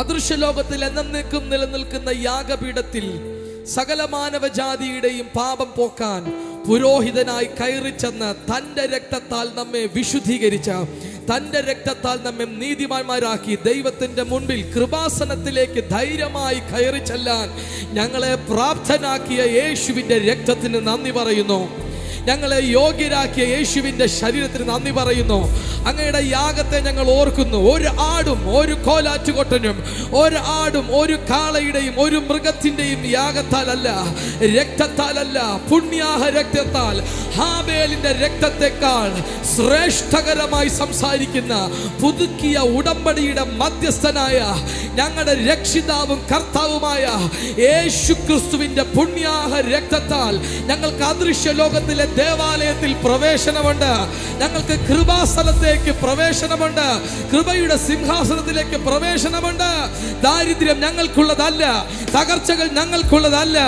അദൃശ്യ ലോകത്തിൽ എന്നേക്കും നിലനിൽക്കുന്ന യാഗപീഠത്തിൽ സകല മാനവജാതിയുടെയും പാപം പോക്കാൻ പുരോഹിതനായി കയറിച്ചെന്ന് തൻ്റെ രക്തത്താൽ നമ്മെ വിശുദ്ധീകരിച്ച, തൻ്റെ രക്തത്താൽ നമ്മെ നീതിമാന്മാരാക്കി ദൈവത്തിൻ്റെ മുൻപിൽ കൃപാസനത്തിലേക്ക് ധൈര്യമായി കയറി ചെല്ലാൻ ഞങ്ങളെ പ്രാപ്തനാക്കിയ യേശുവിൻ്റെ രക്തത്തിന് നന്ദി പറയുന്നു. ഞങ്ങളെ യോഗ്യരാക്കിയ യേശുവിൻ്റെ ശരീരത്തിന് നന്ദി പറയുന്നു. അങ്ങയുടെ യാഗത്തെ ഞങ്ങൾ ഓർക്കുന്നു. ഒരു ആടും ഒരു കോലാറ്റുകൊട്ടനും, ഒരു ആടും ഒരു കാളയുടെയും ഒരു മൃഗത്തിൻ്റെയും യാഗത്താലല്ല, രക്തത്താലല്ല, പുണ്യാഹ രക്തത്താൽ, ഹാബേലിൻ്റെ രക്തത്തെക്കാൾ ശ്രേഷ്ഠകരമായി സംസാരിക്കുന്ന പുതുക്കിയ ഉടമ്പടിയുടെ മധ്യസ്ഥനായ ഞങ്ങളുടെ രക്ഷിതാവും കർത്താവുമായ യേശു ക്രിസ്തുവിൻ്റെ പുണ്യാഹ രക്തത്താൽ ഞങ്ങൾക്ക് അദൃശ്യ ലോകത്തിലെ ദേവാലയത്തിൽ പ്രവേശനമുണ്ട്. ഞങ്ങൾക്ക് കൃപാസ്ഥലത്തേക്ക് പ്രവേശനമുണ്ട്. കൃപയുടെ സിംഹാസനത്തിലേക്ക് പ്രവേശനമുണ്ട്. ദാരിദ്ര്യം ഞങ്ങൾക്കുള്ളതല്ല, തകർച്ചകൾ ഞങ്ങൾക്കുള്ളതല്ല,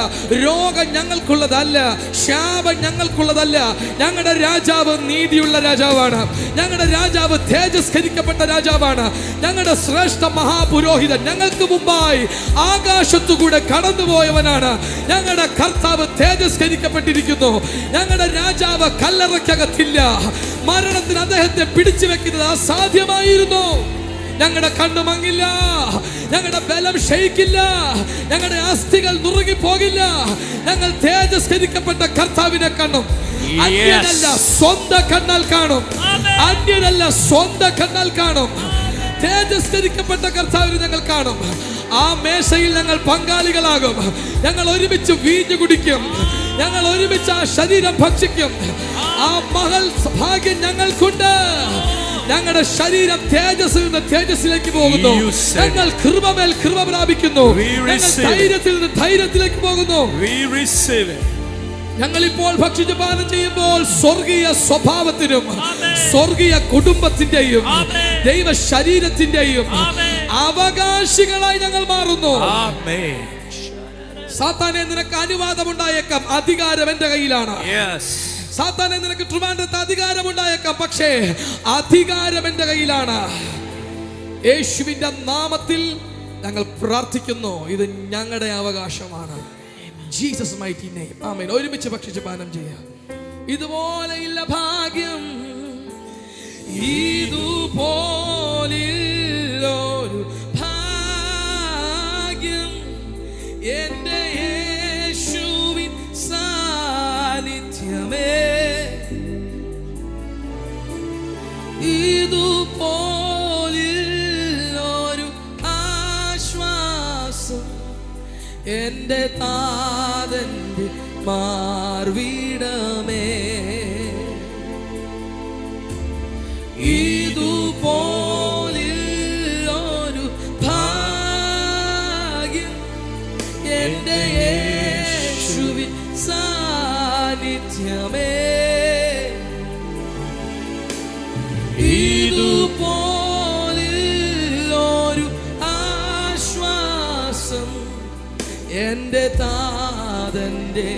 രോഗം ഞങ്ങൾക്കുള്ളതല്ല, ശാപം ഞങ്ങൾക്കുള്ളതല്ല. ഞങ്ങളുടെ രാജാവ് നീതിയുള്ള രാജാവാണ്. ഞങ്ങളുടെ രാജാവ് തേജസ്കരിക്കപ്പെട്ട രാജാവാണ്. ഞങ്ങളുടെ ശ്രേഷ്ഠ മഹാപുരോഹിതൻ ഞങ്ങൾക്ക് മുമ്പായി ആകാശത്തുകൂടെ കടന്നുപോയവനാണ്. ഞങ്ങളുടെ കർത്താവ് തേജസ്കരിക്കപ്പെട്ടിരിക്കുന്നു. ഞങ്ങളുടെ രാജാവ് കല്ലറയ്ക്കകത്തില്ല. മരണത്തിന് അദ്ദേഹത്തെ പിടിച്ചു വെക്കുന്നത് അസാധ്യമായിരുന്നു. ഞങ്ങളുടെ കണ്ണ് മങ്ങില്ല, ഞങ്ങളുടെ ബലം ക്ഷയിക്കില്ല, ഞങ്ങളുടെ അസ്ഥികൾ നുറുകി പോകില്ല. ഞങ്ങൾ തേജസ്കരിക്കപ്പെട്ട കർത്താവിനെ കാണും. അന്യനല്ല, സ്വന്തം കണ്ണാൽ കാണും. അന്യനല്ല, സ്വന്തം കണ്ണാൽ കാണും. തേജസ്കരിക്കപ്പെട്ട കർത്താവിനെ ഞങ്ങൾ കാണും. ആ മേശയിൽ ഞങ്ങൾ പങ്കാളികളാകും. ഞങ്ങൾ ഒരുമിച്ച് വീഞ്ഞു കുടിക്കും. ഞങ്ങൾ ഒരുമിച്ച് ആ ശരീരം ഭക്ഷിക്കും. ആ മഹൽ ഭാഗ്യം ഞങ്ങൾക്കുണ്ട്. ഞങ്ങളുടെ ശരീരം തേജസ്സിൽ നിന്ന് തേജസ്സിലേക്ക് പോകുന്നു. ഞങ്ങൾ കൃപമേൽ കൃപ പ്രാപിക്കുന്നു. ഞങ്ങൾ ധൈര്യത്തിൽ നിന്ന് ധൈര്യത്തിലേക്ക് പോകുന്നു. ഞങ്ങൾ ഇപ്പോൾ ഭക്ഷിച്ച് പാനം ചെയ്യുമ്പോൾ സ്വർഗീയ സ്വഭാവത്തിനും സ്വർഗീയ കുടുംബത്തിന്റെയും ദൈവ ശരീരത്തിന്റെയും അവകാശികളായി ഞങ്ങൾ മാറുന്നു. സാത്താനെ, നിനക്ക് അനുവാദമുണ്ടായേക്കാം, അധികാരം എന്റെ കയ്യിലാണ്. സാത്താനെ, നിനക്ക് ട്രിവാൻഡ്രത്ത് അധികാരമുണ്ടായേക്കാം, പക്ഷേ അധികാരം എന്റെ കയ്യിലാണ്. യേശുവിന്റെ നാമത്തിൽ ഞങ്ങൾ പ്രാർത്ഥിക്കുന്നു. ഇത് ഞങ്ങളുടെ അവകാശമാണ്. ജീസസ് മൈറ്റി നെയിം, ആമേൻ. ഒരുമിച്ച് ഭക്ഷിച്ച് പാനം ചെയ്യാം. ഇതുപോലെയുള്ള ഭാഗ്യം, ഇതുപോലൊരു ഭാഗ്യം എന്റെ യേശുവിൻ സാന്നിധ്യമേ, ഇതുപോലൊരു ആശ്വാസം എന്റെ താതന്റെ മാർവിടമേ, ഇതുപോലൊരു ഭാഗ്യം എന്റെ യേശുവിൻ സാന്നിധ്യമേ, ഇതുപോലൊരു ആശ്വാസം എന്റെ താതന്റെ